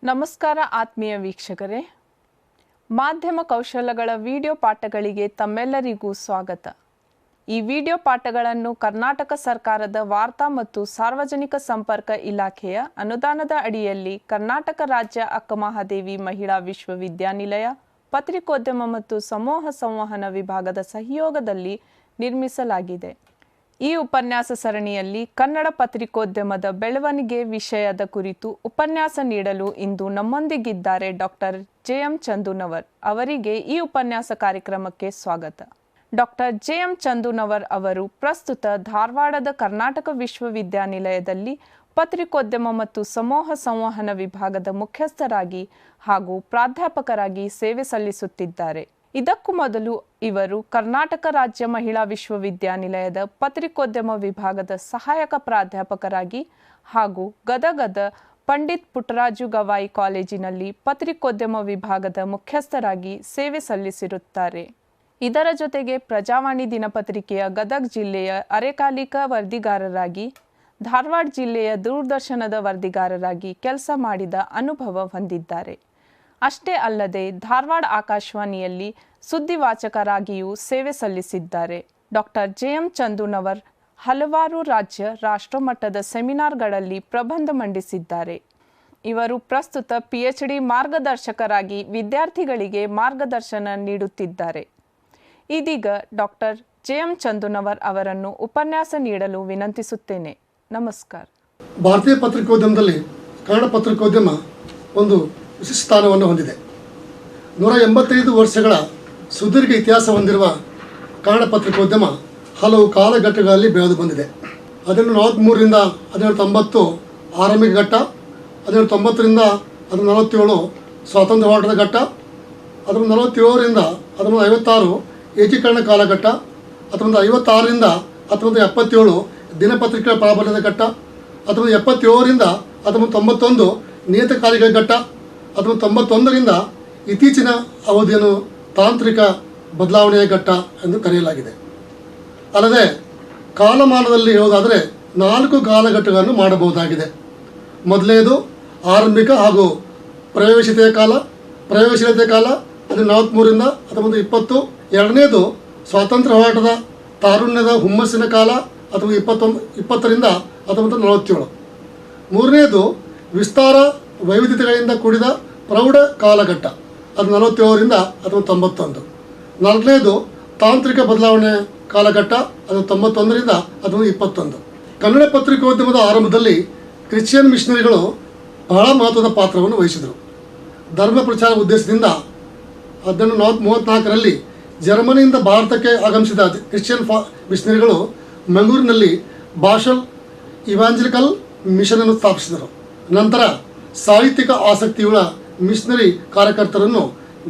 ನಮಸ್ಕಾರ ಆತ್ಮೀಯ ವೀಕ್ಷಕರೇ, ಮಾಧ್ಯಮ ಕೌಶಲ್ಯಗಳ ವಿಡಿಯೋ ಪಾಠಗಳಿಗೆ ತಮ್ಮೆಲ್ಲರಿಗೂ ಸ್ವಾಗತ. ಈ ವಿಡಿಯೋ ಪಾಠಗಳನ್ನು ಕರ್ನಾಟಕ ಸರ್ಕಾರದ ವಾರ್ತಾ ಮತ್ತು ಸಾರ್ವಜನಿಕ ಸಂಪರ್ಕ ಇಲಾಖೆಯ ಅನುದಾನದ ಅಡಿಯಲ್ಲಿ ಕರ್ನಾಟಕ ರಾಜ್ಯ ಅಕ್ಕಮಹಾದೇವಿ ಮಹಿಳಾ ವಿಶ್ವವಿದ್ಯಾನಿಲಯ ಪತ್ರಿಕೋದ್ಯಮ ಮತ್ತು ಸಮೂಹ ಸಂವಹನ ವಿಭಾಗದ ಸಹಯೋಗದಲ್ಲಿ ನಿರ್ಮಿಸಲಾಗಿದೆ. ಈ ಉಪನ್ಯಾಸ ಸರಣಿಯಲ್ಲಿ ಕನ್ನಡ ಪತ್ರಿಕೋದ್ಯಮದ ಬೆಳವಣಿಗೆ ವಿಷಯದ ಕುರಿತು ಉಪನ್ಯಾಸ ನೀಡಲು ಇಂದು ನಮ್ಮೊಂದಿಗಿದ್ದಾರೆ ಡಾಕ್ಟರ್ ಜೆ.ಎಂ. ಚಂದೂನವರ್. ಅವರಿಗೆ ಈ ಉಪನ್ಯಾಸ ಕಾರ್ಯಕ್ರಮಕ್ಕೆ ಸ್ವಾಗತ. ಡಾಕ್ಟರ್ ಜೆ.ಎಂ. ಚಂದೂನವರ್ ಅವರು ಪ್ರಸ್ತುತ ಧಾರವಾಡದ ಕರ್ನಾಟಕ ವಿಶ್ವವಿದ್ಯಾನಿಲಯದಲ್ಲಿ ಪತ್ರಿಕೋದ್ಯಮ ಮತ್ತು ಸಮೂಹ ಸಂವಹನ ವಿಭಾಗದ ಮುಖ್ಯಸ್ಥರಾಗಿ ಹಾಗೂ ಪ್ರಾಧ್ಯಾಪಕರಾಗಿ ಸೇವೆ ಸಲ್ಲಿಸುತ್ತಿದ್ದಾರೆ. ಇದಕ್ಕೂ ಮೊದಲು ಇವರು ಕರ್ನಾಟಕ ರಾಜ್ಯ ಮಹಿಳಾ ವಿಶ್ವವಿದ್ಯಾನಿಲಯದ ಪತ್ರಿಕೋದ್ಯಮ ವಿಭಾಗದ ಸಹಾಯಕ ಪ್ರಾಧ್ಯಾಪಕರಾಗಿ ಹಾಗೂ ಗದಗದ ಪಂಡಿತ್ ಪುಟ್ಟರಾಜು ಗವಾಯಿ ಕಾಲೇಜಿನಲ್ಲಿ ಪತ್ರಿಕೋದ್ಯಮ ವಿಭಾಗದ ಮುಖ್ಯಸ್ಥರಾಗಿ ಸೇವೆ ಸಲ್ಲಿಸಿರುತ್ತಾರೆ. ಇದರ ಜೊತೆಗೆ ಪ್ರಜಾವಾಣಿ ದಿನಪತ್ರಿಕೆಯ ಗದಗ ಜಿಲ್ಲೆಯ ಅರೆಕಾಲಿಕ ವರದಿಗಾರರಾಗಿ, ಧಾರವಾಡ ಜಿಲ್ಲೆಯ ದೂರದರ್ಶನದ ವರದಿಗಾರರಾಗಿ ಕೆಲಸ ಮಾಡಿದ ಅನುಭವ ಹೊಂದಿದ್ದಾರೆ. ಅಷ್ಟೇ ಅಲ್ಲದೆ ಧಾರವಾಡ ಆಕಾಶವಾಣಿಯಲ್ಲಿ ಸುದ್ದಿವಾಚಕರಾಗಿಯೂ ಸೇವೆ ಸಲ್ಲಿಸಿದ್ದಾರೆ. ಡಾಕ್ಟರ್ ಜೆ.ಎಂ. ಚಂದೂನವರ್ ಹಲವಾರು ರಾಜ್ಯ ರಾಷ್ಟ್ರಮಟ್ಟದ ಸೆಮಿನಾರ್ಗಳಲ್ಲಿ ಪ್ರಬಂಧ ಮಂಡಿಸಿದ್ದಾರೆ. ಇವರು ಪ್ರಸ್ತುತ PhD ಮಾರ್ಗದರ್ಶಕರಾಗಿ ವಿದ್ಯಾರ್ಥಿಗಳಿಗೆ ಮಾರ್ಗದರ್ಶನ ನೀಡುತ್ತಿದ್ದಾರೆ. ಇದೀಗ ಡಾಕ್ಟರ್ ಜೆ.ಎಂ. ಚಂದೂನವರ್ ಅವರನ್ನು ಉಪನ್ಯಾಸ ನೀಡಲು ವಿನಂತಿಸುತ್ತೇನೆ. ನಮಸ್ಕಾರ. ಭಾರತೀಯ ಪತ್ರಿಕೋದ್ಯಮದಲ್ಲಿ ಕನ್ನಡ ಪತ್ರಿಕೋದ್ಯಮ ಒಂದು ವಿಶಿಷ್ಟ ಸ್ಥಾನವನ್ನು ಹೊಂದಿದೆ. 185 ವರ್ಷಗಳ ಸುದೀರ್ಘ ಇತಿಹಾಸ ಹೊಂದಿರುವ ಕನ್ನಡ ಪತ್ರಿಕೋದ್ಯಮ ಹಲವು ಕಾಲಘಟ್ಟಗಳಲ್ಲಿ ಬೆಳೆದು ಬಂದಿದೆ. 1743ರಿಂದ 1790 ಆರಂಭಿಕ ಘಟ್ಟ, 1790ರಿಂದ 1747 ಸ್ವಾತಂತ್ರ್ಯ ಹೋರಾಟದ ಘಟ್ಟ, 1747ರಿಂದ 1956 ಏಕೀಕರಣ ಕಾಲಘಟ್ಟ, 1956ರಿಂದ 1977 ದಿನಪತ್ರಿಕೆಗಳ ಪ್ರಾಬಲ್ಯದ ಘಟ್ಟ, 1977ರಿಂದ 1991 ನಿಯತಕಾಲಿಕ ಘಟ್ಟ, 1991ರಿಂದ ಇತ್ತೀಚಿನ ಅವಧಿಯನ್ನು ತಾಂತ್ರಿಕ ಬದಲಾವಣೆಯ ಘಟ್ಟ ಎಂದು ಕರೆಯಲಾಗಿದೆ. ಅಲ್ಲದೆ ಕಾಲಮಾನದಲ್ಲಿ ಹೇಳುವುದಾದರೆ 4 ಕಾಲಘಟ್ಟಗಳನ್ನು ಮಾಡಬಹುದಾಗಿದೆ. ಮೊದಲನೇದು ಆರಂಭಿಕ ಹಾಗೂ ಪ್ರಯೋಗಶೀಲತೆಯ ಕಾಲ 1943ರಿಂದ 1920. ಎರಡನೇದು ಸ್ವಾತಂತ್ರ್ಯ ಹೋರಾಟದ ತಾರುಣ್ಯದ ಹುಮ್ಮಸ್ಸಿನ ಕಾಲ 1920ರಿಂದ 1947. ಮೂರನೇದು ವಿಸ್ತಾರ ವೈವಿಧ್ಯತೆಗಳಿಂದ ಕೂಡಿದ ಪ್ರೌಢ ಕಾಲಘಟ್ಟ 1947ರಿಂದ 1991. ನಾಲ್ಕನೇದು ತಾಂತ್ರಿಕ ಬದಲಾವಣೆ ಕಾಲಘಟ್ಟ 1991ರಿಂದ 1921. ಕನ್ನಡ ಪತ್ರಿಕೋದ್ಯಮದ ಆರಂಭದಲ್ಲಿ ಕ್ರಿಶ್ಚಿಯನ್ ಮಿಷನರಿಗಳು ಬಹಳ ಮಹತ್ವದ ಪಾತ್ರವನ್ನು ವಹಿಸಿದರು. ಧರ್ಮ ಪ್ರಚಾರ ಉದ್ದೇಶದಿಂದ 1834ರಲ್ಲಿ ಜರ್ಮನಿಯಿಂದ ಭಾರತಕ್ಕೆ ಆಗಮಿಸಿದ ಕ್ರಿಶ್ಚಿಯನ್ ಮಿಷನರಿಗಳು ಮಂಗಳೂರಿನಲ್ಲಿ ಬಾಷಲ್ ಇವಾಂಜಲಿಕಲ್ ಮಿಷನನ್ನು ಸ್ಥಾಪಿಸಿದರು. ನಂತರ ಸಾಹಿತ್ಯಿಕ ಆಸಕ್ತಿಯುಳ್ಳ ಮಿಷನರಿ ಕಾರ್ಯಕರ್ತರನ್ನು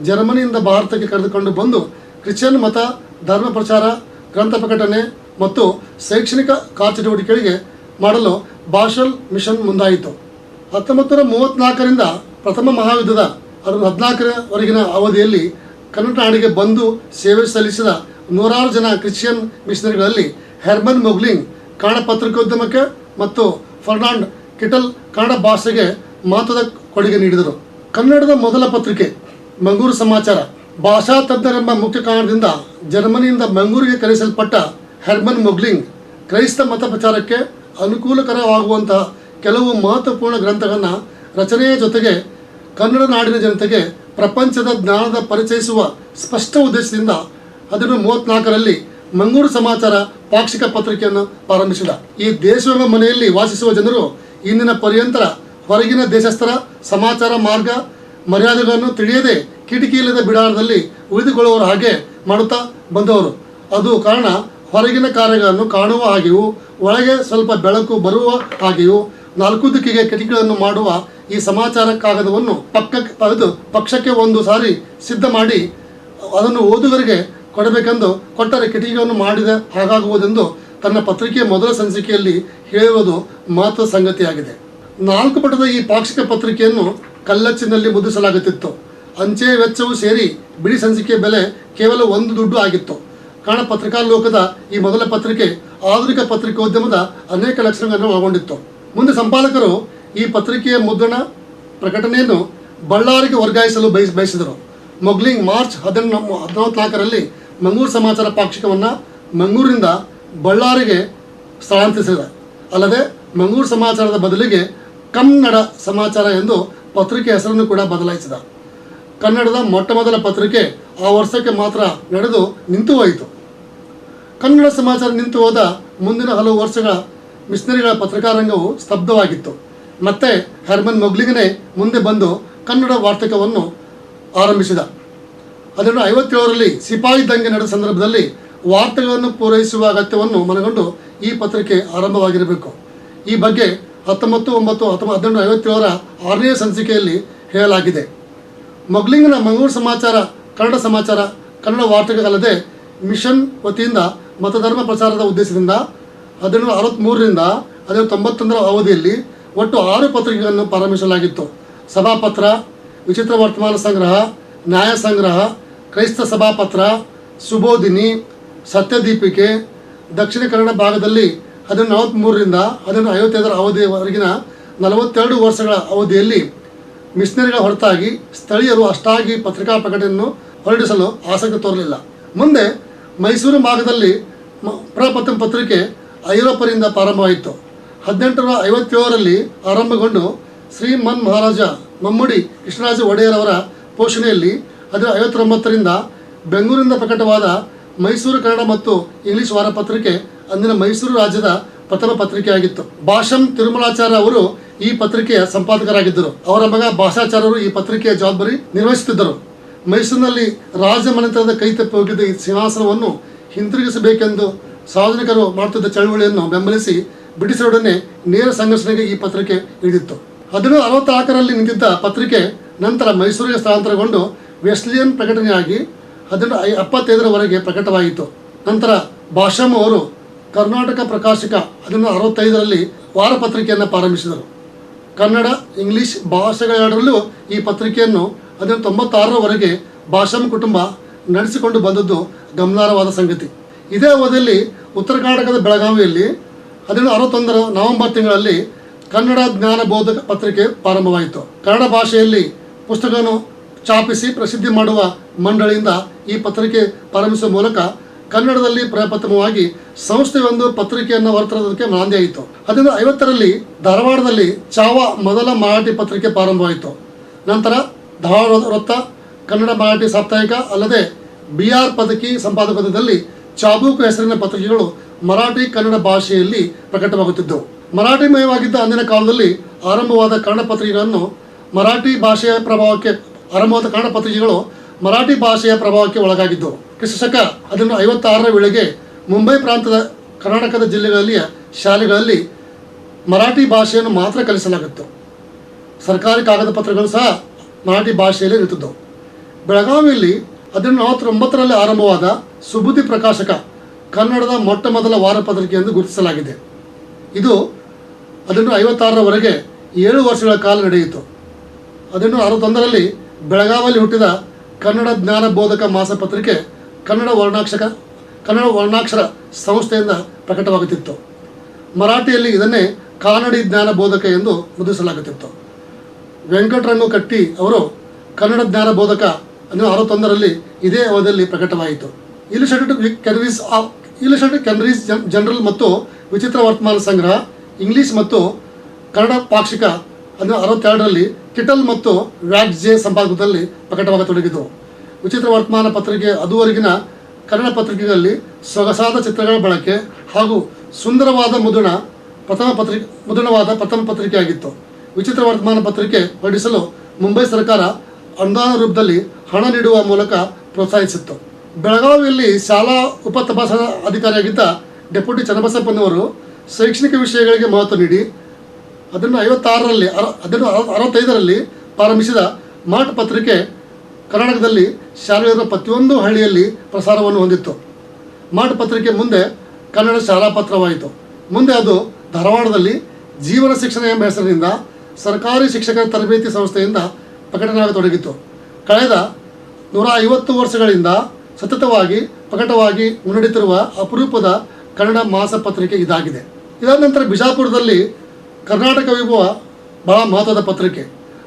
ಜರ್ಮನಿಯಿಂದ ಭಾರತಕ್ಕೆ ಕರೆದುಕೊಂಡು ಬಂದು ಕ್ರಿಶ್ಚಿಯನ್ ಮತ, ಧರ್ಮ ಪ್ರಚಾರ, ಗ್ರಂಥ ಪ್ರಕಟಣೆ ಮತ್ತು ಶೈಕ್ಷಣಿಕ ಕಾರ್ಯಚಟುವಟಿಕೆಗಳಿಗೆ ಮಾಡಲು ಬಾಷಲ್ ಮಿಷನ್ ಮುಂದಾಯಿತು. 1934ರಿಂದ ಪ್ರಥಮ ಮಹಾಯುದ್ಧದ 14ರವರೆಗಿನ ಅವಧಿಯಲ್ಲಿ ಕನ್ನಡ ನಾಡಿಗೆ ಬಂದು ಸೇವೆ ಸಲ್ಲಿಸಿದ 106 ಜನ ಕ್ರಿಶ್ಚಿಯನ್ ಮಿಷನರಿಗಳಲ್ಲಿ ಹೆರ್ಮನ್ ಮೊಗ್ಲಿಂಗ್ ಕನ್ನಡ ಪತ್ರಿಕೋದ್ಯಮಕ್ಕೆ ಮತ್ತು ಫರ್ನಾಂಡ್ ಕಿಟಲ್ ಕನ್ನಡ ಭಾಷೆಗೆ ಮಹತ್ವದ ಕೊಡುಗೆ ನೀಡಿದರು. ಕನ್ನಡದ ಮೊದಲ ಪತ್ರಿಕೆ ಮಂಗಳೂರು ಸಮಾಚಾರ ಭಾಷಾ ತಜ್ಞರೆಂಬ ಮುಖ್ಯ ಕಾರಣದಿಂದ ಜರ್ಮನಿಯಿಂದ ಮಂಗಳೂರಿಗೆ ಕರೆಸಲ್ಪಟ್ಟ ಹೆರ್ಮನ್ ಮೊಗ್ಲಿಂಗ್ ಕ್ರೈಸ್ತ ಮತ ಪ್ರಚಾರಕ್ಕೆ ಅನುಕೂಲಕರವಾಗುವಂತಹ ಕೆಲವು ಮಹತ್ವಪೂರ್ಣ ಗ್ರಂಥಗಳನ್ನು ರಚನೆಯ ಜೊತೆಗೆ ಕನ್ನಡ ನಾಡಿನ ಜನತೆಗೆ ಪ್ರಪಂಚದ ಜ್ಞಾನದ ಪರಿಚಯಿಸುವ ಸ್ಪಷ್ಟ ಉದ್ದೇಶದಿಂದ 1934ರಲ್ಲಿ ಮಂಗಳೂರು ಸಮಾಚಾರ ಪಾಕ್ಷಿಕ ಪತ್ರಿಕೆಯನ್ನು ಪ್ರಾರಂಭಿಸಿದ. ಈ ದೇಶವೆಂಬ ಮನೆಯಲ್ಲಿ ವಾಸಿಸುವ ಜನರು ಇಂದಿನ ಪರ್ಯಂತರ ಹೊರಗಿನ ದೇಶಸ್ಥರ ಸಮಾಚಾರ ಮಾರ್ಗ ಮರ್ಯಾದೆಗಳನ್ನು ತಿಳಿಯದೆ ಕಿಟಕಿಯಿಲ್ಲದ ಬಿಡಾರದಲ್ಲಿ ಉಳಿದುಕೊಳ್ಳುವವರ ಹಾಗೆ ಮಾಡುತ್ತಾ ಬಂದವರು. ಅದು ಕಾರಣ ಹೊರಗಿನ ಕಾರ್ಯಗಳನ್ನು ಕಾಣುವ ಹಾಗೆಯೂ ಒಳಗೆ ಸ್ವಲ್ಪ ಬೆಳಕು ಬರುವ ಹಾಗೆಯೂ 4 ದಿಕ್ಕಿಗೆ ಕಿಟಕಿಗಳನ್ನು ಮಾಡುವ ಈ ಸಮಾಚಾರ ಕಾಗದವನ್ನು ಪಕ್ಷಕ್ಕೆ ಒಂದು ಸಾರಿ ಸಿದ್ಧ ಮಾಡಿ ಅದನ್ನು ಓದುಗರಿಗೆ ಕೊಡಬೇಕೆಂದು ಕೊಟ್ಟರೆ ಕಿಟಕಿಗಳನ್ನು ಮಾಡಿದ ಹಾಗಾಗುವುದೆಂದು ತನ್ನ ಪತ್ರಿಕೆಯ ಮೊದಲ ಸಂಚಿಕೆಯಲ್ಲಿ ಹೇಳುವುದು ಮಹತ್ವದ ಸಂಗತಿಯಾಗಿದೆ. 4 ಪುಟದ ಈ ಪಾಕ್ಷಿಕ ಪತ್ರಿಕೆಯನ್ನು ಕಲ್ಲಚ್ಚಿನಲ್ಲಿ ಮುದ್ರಿಸಲಾಗುತ್ತಿತ್ತು. ಅಂಚೆ ವೆಚ್ಚವು ಸೇರಿ ಬಿಡಿ ಸಂಚಿಕೆ ಬೆಲೆ ಕೇವಲ $1 ಆಗಿತ್ತು. ಕನ್ನಡ ಪತ್ರಿಕಾ ಲೋಕದ ಈ ಮೊದಲ ಪತ್ರಿಕೆ ಆಧುನಿಕ ಪತ್ರಿಕೋದ್ಯಮದ ಅನೇಕ ಲಕ್ಷಣಗಳನ್ನು ಒಳಗೊಂಡಿತ್ತು. ಮುಂದೆ ಸಂಪಾದಕರು ಈ ಪತ್ರಿಕೆಯ ಮುದ್ರಣ, ಪ್ರಕಟಣೆಯನ್ನು ಬಳ್ಳಾರಿಗೆ ವರ್ಗಾಯಿಸಲು ಬಯಸಿದರು. ಮೊಗ್ಲಿಂಗ್ ಮಾರ್ಚ್ 14ರಲ್ಲಿ ಮಂಗಳೂರು ಸಮಾಚಾರ ಪಾಕ್ಷಿಕವನ್ನು ಮಂಗಳೂರಿನಿಂದ ಬಳ್ಳಾರಿಗೆ ಸ್ಥಳಾಂತರಿಸಿದ. ಅಲ್ಲದೆ ಮಂಗಳೂರು ಸಮಾಚಾರದ ಬದಲಿಗೆ ಕನ್ನಡ ಸಮಾಚಾರ ಎಂದು ಪತ್ರಿಕೆ ಹೆಸರನ್ನು ಕೂಡ ಬದಲಾಯಿಸಿದ. ಕನ್ನಡದ ಮೊಟ್ಟಮೊದಲ ಪತ್ರಿಕೆ ಆ ವರ್ಷಕ್ಕೆ ಮಾತ್ರ ನಡೆದು ನಿಂತು ಹೋಯಿತು. ಕನ್ನಡ ಸಮಾಚಾರ ನಿಂತು ಹೋದ ಮುಂದಿನ ಹಲವು ವರ್ಷಗಳ ಮಿಷನರಿಗಳ ಪತ್ರಿಕಾರಂಗವು ಸ್ತಬ್ಧವಾಗಿತ್ತು. ಮತ್ತೆ ಹರ್ಮನ್ ಮೊಗ್ಲಿಗನೇ ಮುಂದೆ ಬಂದು ಕನ್ನಡ ವಾರ್ತಕವನ್ನು ಆರಂಭಿಸಿದ. 1957ರಲ್ಲಿ ಸಿಪಾಯಿ ದಂಗೆ ನಡೆದ ಸಂದರ್ಭದಲ್ಲಿ ವಾರ್ತೆಗಳನ್ನು ಪೂರೈಸುವ ಅಗತ್ಯವನ್ನು ಮನಗಂಡು ಈ ಪತ್ರಿಕೆ ಆರಂಭವಾಗಿರಬೇಕು. ಈ ಬಗ್ಗೆ 1957ರ 6ನೇ ಸಂಚಿಕೆಯಲ್ಲಿ ಹೇಳಲಾಗಿದೆ. ಮೊಗ್ಲಿಂಗ್ನ ಮಂಗಳೂರು ಸಮಾಚಾರ, ಕನ್ನಡ ಸಮಾಚಾರ, ಕನ್ನಡ ವಾರ್ತೆಗಳು ಅಲ್ಲದೆ ಮಿಷನ್ ವತಿಯಿಂದ ಮತಧರ್ಮ ಪ್ರಚಾರದ ಉದ್ದೇಶದಿಂದ 1963ರಿಂದ 1991ರ ಅವಧಿಯಲ್ಲಿ ಒಟ್ಟು 6 ಪತ್ರಿಕೆಗಳನ್ನು ಪ್ರಾರಂಭಿಸಲಾಗಿತ್ತು. ಸಭಾಪತ್ರ, ವಿಚಿತ್ರ ವರ್ತಮಾನ ಸಂಗ್ರಹ, ನ್ಯಾಯ ಸಂಗ್ರಹ, ಕ್ರೈಸ್ತ ಸಭಾಪತ್ರ, ಸುಬೋಧಿನಿ, ಸತ್ಯದೀಪಿಕೆ. ದಕ್ಷಿಣ ಕನ್ನಡ ಭಾಗದಲ್ಲಿ 1943ರಿಂದ 1955ರ ಅವಧಿಯವರೆಗಿನ 42 ವರ್ಷಗಳ ಅವಧಿಯಲ್ಲಿ ಮಿಷನರಿಗಳ ಹೊರತಾಗಿ ಸ್ಥಳೀಯರು ಅಷ್ಟಾಗಿ ಪತ್ರಿಕಾ ಪ್ರಕಟಣೆಯನ್ನು ಹೊರಡಿಸಲು ಆಸಕ್ತಿ ತೋರಲಿಲ್ಲ. ಮುಂದೆ ಮೈಸೂರು ಭಾಗದಲ್ಲಿ ಪ್ರಪ್ರಥಮ ಪತ್ರಿಕೆ ಐರೋಪ್ಯರಿಂದ ಪ್ರಾರಂಭವಾಯಿತು. 1857ರಲ್ಲಿ ಆರಂಭಗೊಂಡು ಶ್ರೀಮನ್ ಮಹಾರಾಜ ಮಮ್ಮಡಿ ಕೃಷ್ಣರಾಜ ಒಡೆಯರ್ ಅವರ ಪೋಷಣೆಯಲ್ಲಿ 1959ರಿಂದ ಬೆಂಗಳೂರಿನಿಂದ ಪ್ರಕಟವಾದ ಮೈಸೂರು ಕನ್ನಡ ಮತ್ತು ಇಂಗ್ಲಿಷ್ ವಾರಪತ್ರಿಕೆ ಅಂದಿನ ಮೈಸೂರು ರಾಜ್ಯದ ಪ್ರಥಮ ಪತ್ರಿಕೆಯಾಗಿತ್ತು. ಭಾಷಂ ತಿರುಮಲಾಚಾರ್ಯ ಅವರು ಈ ಪತ್ರಿಕೆಯ ಸಂಪಾದಕರಾಗಿದ್ದರು. ಅವರ ಮಗ ಭಾಷಾಚಾರ್ಯರು ಈ ಪತ್ರಿಕೆಯ ಜವಾಬ್ದಾರಿ ನಿರ್ವಹಿಸುತ್ತಿದ್ದರು. ಮೈಸೂರಿನಲ್ಲಿ ರಾಜಮನೆತನದ ಕೈತಪ್ಪಿ ಹೋಗಿದ್ದ ಈ ಸಿಂಹಾಸನವನ್ನು ಹಿಂತಿರುಗಿಸಬೇಕೆಂದು ಸಾರ್ವಜನಿಕರು ಮಾಡುತ್ತಿದ್ದ ಚಳವಳಿಯನ್ನು ಬೆಂಬಲಿಸಿ ಬ್ರಿಟಿಷರೊಡನೆ ನೇರ ಸಂಘರ್ಷಣೆಗೆ ಈ ಪತ್ರಿಕೆ ಇಳಿದಿತ್ತು. 1964ರಲ್ಲಿ ನಿಂತಿದ್ದ ಪತ್ರಿಕೆ ನಂತರ ಮೈಸೂರಿಗೆ ಸ್ಥಳಾಂತರಗೊಂಡು ವೆಸ್ಲಿಯನ್ ಪ್ರಕಟಣೆಯಾಗಿ 1975ರವರೆಗೆ ಪ್ರಕಟವಾಯಿತು. ನಂತರ ಭಾಷಂ ಅವರು ಕರ್ನಾಟಕ ಪ್ರಕಾಶಕ 1965ರಲ್ಲಿ ವಾರಪತ್ರಿಕೆಯನ್ನು ಪ್ರಾರಂಭಿಸಿದರು. ಕನ್ನಡ, ಇಂಗ್ಲಿಷ್ ಭಾಷೆಗಳೆರಡರಲ್ಲೂ ಈ ಪತ್ರಿಕೆಯನ್ನು 1996ರವರೆಗೆ ಭಾಷಂ ಕುಟುಂಬ ನಡೆಸಿಕೊಂಡು ಬಂದದ್ದು ಗಮನಾರ್ಹವಾದ ಸಂಗತಿ. ಇದೇ ಅವಧಿಯಲ್ಲಿ ಉತ್ತರ ಕರ್ನಾಟಕದ ಬೆಳಗಾವಿಯಲ್ಲಿ 1961ರ ನವೆಂಬರ್ ತಿಂಗಳಲ್ಲಿ ಕನ್ನಡ ಜ್ಞಾನಬೋಧಕ ಪತ್ರಿಕೆ ಪ್ರಾರಂಭವಾಯಿತು. ಕನ್ನಡ ಭಾಷೆಯಲ್ಲಿ ಪುಸ್ತಕವನ್ನು ಛಾಪಿಸಿ ಪ್ರಸಿದ್ಧಿ ಮಾಡುವ ಮಂಡಳಿಯಿಂದ ಈ ಪತ್ರಿಕೆ ಪ್ರಾರಂಭಿಸುವ ಮೂಲಕ ಕನ್ನಡದಲ್ಲಿ ಪ್ರಪ್ರಥಮವಾಗಿ ಸಂಸ್ಥೆಯೊಂದು ಪತ್ರಿಕೆಯನ್ನು ಹೊರತರೋದಕ್ಕೆ ನಾಂದಿಯಾಯಿತು. 1950ರಲ್ಲಿ ಧಾರವಾಡದಲ್ಲಿ ಚಾವಾ ಮೊದಲ ಮರಾಠಿ ಪತ್ರಿಕೆ ಪ್ರಾರಂಭವಾಯಿತು. ನಂತರ ಧಾರವಾಡ ವೃತ್ತ, ಕನ್ನಡ ಮರಾಠಿ ಸಾಪ್ತಾಹಿಕ ಅಲ್ಲದೆ BR ಪದಕಿ ಸಂಪಾದಕತ್ವದಲ್ಲಿ ಚಾಬೂಕು ಹೆಸರಿನ ಪತ್ರಿಕೆಗಳು ಮರಾಠಿ ಕನ್ನಡ ಭಾಷೆಯಲ್ಲಿ ಪ್ರಕಟವಾಗುತ್ತಿದ್ದವು. ಮರಾಠಿಮಯವಾಗಿದ್ದ ಅಂದಿನ ಕಾಲದಲ್ಲಿ ಆರಂಭವಾದ ಕನ್ನಡ ಪತ್ರಿಕೆಗಳು ಮರಾಠಿ ಭಾಷೆಯ ಪ್ರಭಾವಕ್ಕೆ ಒಳಗಾಗಿದ್ದವು. ಕ್ರಿಸ್ತಶಕ 1956ರ ವೇಳೆಗೆ ಮುಂಬೈ ಪ್ರಾಂತದ ಕರ್ನಾಟಕದ ಜಿಲ್ಲೆಗಳಲ್ಲಿಯ ಶಾಲೆಗಳಲ್ಲಿ ಮರಾಠಿ ಭಾಷೆಯನ್ನು ಮಾತ್ರ ಕಲಿಸಲಾಗಿತ್ತು. ಸರ್ಕಾರಿ ಕಾಗದ ಪತ್ರಗಳು ಸಹ ಮರಾಠಿ ಭಾಷೆಯಲ್ಲಿ ಇರುತ್ತಿದ್ದವು. ಬೆಳಗಾವಿಯಲ್ಲಿ 1949ರಲ್ಲಿ ಆರಂಭವಾದ ಸುಬುದ್ಧಿ ಪ್ರಕಾಶಕ ಕನ್ನಡದ ಮೊಟ್ಟಮೊದಲ ವಾರಪತ್ರಿಕೆ ಎಂದು ಗುರುತಿಸಲಾಗಿದೆ. ಇದು 1956ರವರೆಗೆ 7 ವರ್ಷಗಳ ಕಾಲ ನಡೆಯಿತು. 1961ರಲ್ಲಿ ಬೆಳಗಾವಿಯಲ್ಲಿ ಹುಟ್ಟಿದ ಕನ್ನಡ ಜ್ಞಾನ ಬೋಧಕ ಮಾಸಪತ್ರಿಕೆ ಕನ್ನಡ ವರ್ಣಾಕ್ಷರ ಸಂಸ್ಥೆಯಿಂದ ಪ್ರಕಟವಾಗುತ್ತಿತ್ತು. ಮರಾಠಿಯಲ್ಲಿ ಇದನ್ನೇ ಕಾನಡಿ ಜ್ಞಾನ ಬೋಧಕ ಎಂದು ಮುದ್ರಿಸಲಾಗುತ್ತಿತ್ತು. ವೆಂಕಟರಂಗು ಕಟ್ಟಿ ಅವರು ಕನ್ನಡ ಜ್ಞಾನ ಬೋಧಕ 1961ರಲ್ಲಿ ಇದೇ ಅವಧಿಯಲ್ಲಿ ಪ್ರಕಟವಾಯಿತು. ಇಲಿಸ್ಟ್ರೇಟೆಡ್ ಕೆನರೀಸ್ ಜನರಲ್ ಮತ್ತು ವಿಚಿತ್ರ ವರ್ತಮಾನ ಸಂಗ್ರಹ ಇಂಗ್ಲಿಷ್ ಮತ್ತು ಕನ್ನಡ ಪಾಕ್ಷಿಕ 1962ರಲ್ಲಿ ಕಿಟಲ್ ಮತ್ತು ವ್ಯಾಗ್ಜೆ ಸಂಪಾದಕದಲ್ಲಿ ಪ್ರಕಟವಾಗತೊಡಗಿದವು. ವಿಚಿತ್ರ ವರ್ತಮಾನ ಪತ್ರಿಕೆ ಅದುವರೆಗಿನ ಕನ್ನಡ ಪತ್ರಿಕೆಗಳಲ್ಲಿ ಸೊಗಸಾದ ಚಿತ್ರಗಳ ಬಳಕೆ ಹಾಗೂ ಸುಂದರವಾದ ಮುದ್ರಣವಾದ ಪ್ರಥಮ ಪತ್ರಿಕೆಯಾಗಿತ್ತು. ವಿಚಿತ್ರ ವರ್ತಮಾನ ಪತ್ರಿಕೆ ಹೊರಡಿಸಲು ಮುಂಬೈ ಸರ್ಕಾರ ಅನುದಾನ ರೂಪದಲ್ಲಿ ಹಣ ನೀಡುವ ಮೂಲಕ ಪ್ರೋತ್ಸಾಹಿಸಿತ್ತು. ಬೆಳಗಾವಿಯಲ್ಲಿ ಶಾಲಾ ಉಪ ತಪಾಸಣಾ ಅಧಿಕಾರಿಯಾಗಿದ್ದ ಡೆಪ್ಯೂಟಿ ಚನ್ನಬಸಪ್ಪನವರು ಶೈಕ್ಷಣಿಕ ವಿಷಯಗಳಿಗೆ ಮಹತ್ವ ನೀಡಿ 1965ರಲ್ಲಿ ಪ್ರಾರಂಭಿಸಿದ ಮಾಟ್ ಪತ್ರಿಕೆ ಕರ್ನಾಟಕದಲ್ಲಿ ಶಾಲೆಯ ಪ್ರತಿಯೊಂದು ಹಳ್ಳಿಯಲ್ಲಿ ಪ್ರಸಾರವನ್ನು ಹೊಂದಿತ್ತು. ಮಾಟ್ ಪತ್ರಿಕೆ ಮುಂದೆ ಕನ್ನಡ ಶಾಲಾ ಪತ್ರವಾಯಿತು. ಮುಂದೆ ಅದು ಧಾರವಾಡದಲ್ಲಿ ಜೀವನ ಶಿಕ್ಷಣ ಎಂಬ ಹೆಸರಿನಿಂದ ಸರ್ಕಾರಿ ಶಿಕ್ಷಕರ ತರಬೇತಿ ಸಂಸ್ಥೆಯಿಂದ ಪ್ರಕಟಣೆಯಾಗತೊಡಗಿತು. ಕಳೆದ 150 ವರ್ಷಗಳಿಂದ ಸತತವಾಗಿ ಪ್ರಕಟವಾಗಿ ಮುನ್ನಡೆಯುತ್ತಿರುವ ಅಪರೂಪದ ಕನ್ನಡ ಮಾಸಪತ್ರಿಕೆ ಇದಾಗಿದೆ. ಇದಾದ ನಂತರ ಬಿಜಾಪುರದಲ್ಲಿ ಕರ್ನಾಟಕ ವಿಭವ ಬಹಳ ಮಹತ್ವದ ಪತ್ರಿಕೆ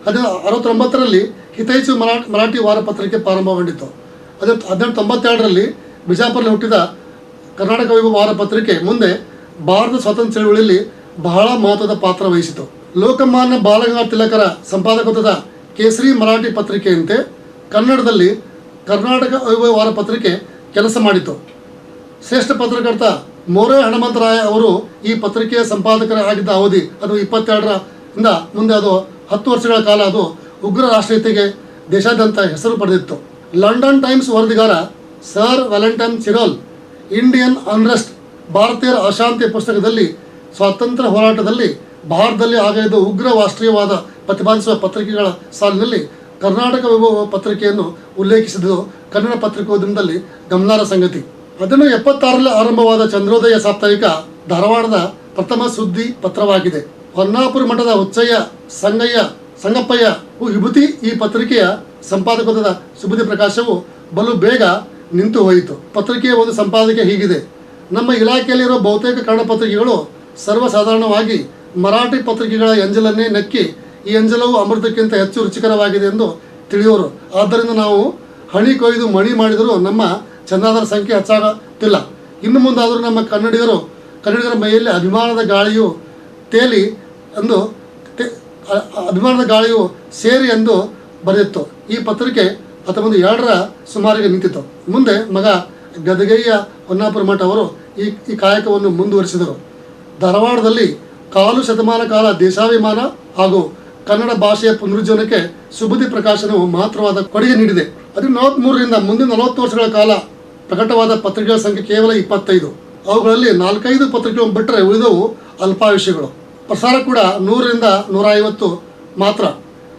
1869ರಲ್ಲಿ ಹಿತೈಷಿ ಮರಾಠಿ ವಾರಪತ್ರಿಕೆ ಪ್ರಾರಂಭಗೊಂಡಿತು. 1892ರಲ್ಲಿ ಬಿಜಾಪುರಲ್ಲಿ ಹುಟ್ಟಿದ ಕರ್ನಾಟಕ ವೈಭವ ವಾರಪತ್ರಿಕೆ ಮುಂದೆ ಭಾರತ ಸ್ವಾತಂತ್ರ್ಯ ಚಳವಳಿಯಲ್ಲಿ ಬಹಳ ಮಹತ್ವದ ಪಾತ್ರ ವಹಿಸಿತು. ಲೋಕಮಾನ್ಯ ಬಾಲಗಂಗಾಧರ ತಿಲಕರ ಸಂಪಾದಕತ್ವದ ಕೇಸರಿ ಮರಾಠಿ ಪತ್ರಿಕೆಯಂತೆ ಕನ್ನಡದಲ್ಲಿ ಕರ್ನಾಟಕ ವೈಭವ ವಾರಪತ್ರಿಕೆ ಕೆಲಸ ಮಾಡಿತು. ಶ್ರೇಷ್ಠ ಪತ್ರಕರ್ತ ಮೋರೆ ಹನುಮಂತರಾಯ ಅವರು ಈ ಪತ್ರಿಕೆಯ ಸಂಪಾದಕರಾಗಿದ್ದ ಅವಧಿ ಅದು 22ರಿಂದ ಮುಂದೆ ಅದು 10 ವರ್ಷಗಳ ಕಾಲ ಅದು ಉಗ್ರ ರಾಷ್ಟ್ರೀಯತೆಗೆ ದೇಶಾದ್ಯಂತ ಹೆಸರು ಪಡೆದಿತ್ತು. ಲಂಡನ್ ಟೈಮ್ಸ್ ವರದಿಗಾರ sir Valentine Chirol Indian unrest ಭಾರತೀಯರ ಅಶಾಂತಿ ಪುಸ್ತಕದಲ್ಲಿ ಸ್ವಾತಂತ್ರ್ಯ ಹೋರಾಟದಲ್ಲಿ ಭಾರತದಲ್ಲಿ ಆಗಿದ್ದ ಉಗ್ರ ರಾಷ್ಟ್ರೀಯವಾದ ಪ್ರತಿಪಾದಿಸುವ ಪತ್ರಿಕೆಗಳ ಸಾಲಿನಲ್ಲಿ ಕರ್ನಾಟಕ ವೈಭವ ಪತ್ರಿಕೆಯನ್ನು ಉಲ್ಲೇಖಿಸಿದ್ದು ಕನ್ನಡ ಪತ್ರಿಕೋದ್ಯಮದಲ್ಲಿ ಗಮನಾರ್ಹ ಸಂಗತಿ. 1976ರಲ್ಲಿ ಆರಂಭವಾದ ಚಂದ್ರೋದಯ ಸಾಪ್ತಾಹಿಕ ಧಾರವಾಡದ ಪ್ರಥಮ ಸುದ್ದಿ ಪತ್ರವಾಗಿದೆ. ಹೊನ್ನಾಪುರ ಮಠದ ಹುಚ್ಚಯ್ಯ ಸಂಗಪ್ಪಯ್ಯ ವಿಭೂತಿ ಈ ಪತ್ರಿಕೆಯ ಸಂಪಾದಕತ್ವದ ಸುಬುಧಿ ಪ್ರಕಾಶವು ಬಲು ಬೇಗ ನಿಂತು ಹೋಯಿತು. ಪತ್ರಿಕೆಯ ಒಂದು ಸಂಪಾದಕೀಯ ಹೀಗಿದೆ: ನಮ್ಮ ಇಲಾಖೆಯಲ್ಲಿರುವ ಬಹುತೇಕ ಕನ್ನಡ ಪತ್ರಿಕೆಗಳು ಸರ್ವಸಾಧಾರಣವಾಗಿ ಮರಾಠಿ ಪತ್ರಿಕೆಗಳ ಎಂಜಲನ್ನೇ ನಕ್ಕಿ ಈ ಎಂಜಲವು ಅಮೃತಕ್ಕಿಂತ ಹೆಚ್ಚು ರುಚಿಕರವಾಗಿದೆ ಎಂದು ತಿಳಿಯೋರು. ಆದ್ದರಿಂದ ನಾವು ಹಣಿ ಕೊಯ್ದು ಮಣಿ ಮಾಡಿದರೂ ನಮ್ಮ ಚಂದಾದಾರ ಸಂಖ್ಯೆ ಹೆಚ್ಚಾಗುತ್ತಿಲ್ಲ. ಇನ್ನು ಮುಂದಾದರೂ ನಮ್ಮ ಕನ್ನಡಿಗರ ಮೈಯಲ್ಲಿ ಅಭಿಮಾನದ ಗಾಳಿಯು ಸೇರಿ ಎಂದು ಬರೆದಿತ್ತು. ಈ ಪತ್ರಿಕೆ 1902ರ ಸುಮಾರಿಗೆ ನಿಂತಿತು. ಮುಂದೆ ಮಗ ಗದಗಯ್ಯ ಹೊನ್ನಾಪುರ ಮಠ ಅವರು ಈ ಕಾಯಕವನ್ನು ಮುಂದುವರಿಸಿದರು. ಧಾರವಾಡದಲ್ಲಿ 1/4 ಶತಮಾನ ಕಾಲ ದೇಶಾಭಿಮಾನ ಹಾಗೂ ಕನ್ನಡ ಭಾಷೆಯ ಪುನರುಜ್ಜೀವನಕ್ಕೆ ಸುಬುಧಿ ಪ್ರಕಾಶನವು ಮಹತ್ತರವಾದ ಕೊಡುಗೆ ನೀಡಿದೆ. 1943ರಿಂದ ಮುಂದಿನ 40 ವರ್ಷಗಳ ಕಾಲ ಪ್ರಕಟವಾದ ಪತ್ರಿಕೆಗಳ ಸಂಖ್ಯೆ ಕೇವಲ 25. ಅವುಗಳಲ್ಲಿ 4-5 ಪತ್ರಿಕೆಗಳನ್ನು ಬಿಟ್ಟರೆ ಉಳಿದವು ಅಲ್ಪಾಯುಷ್ಯಗಳು. ಪ್ರಸಾರ ಕೂಡ 100ರಿಂದ 150 ಮಾತ್ರ.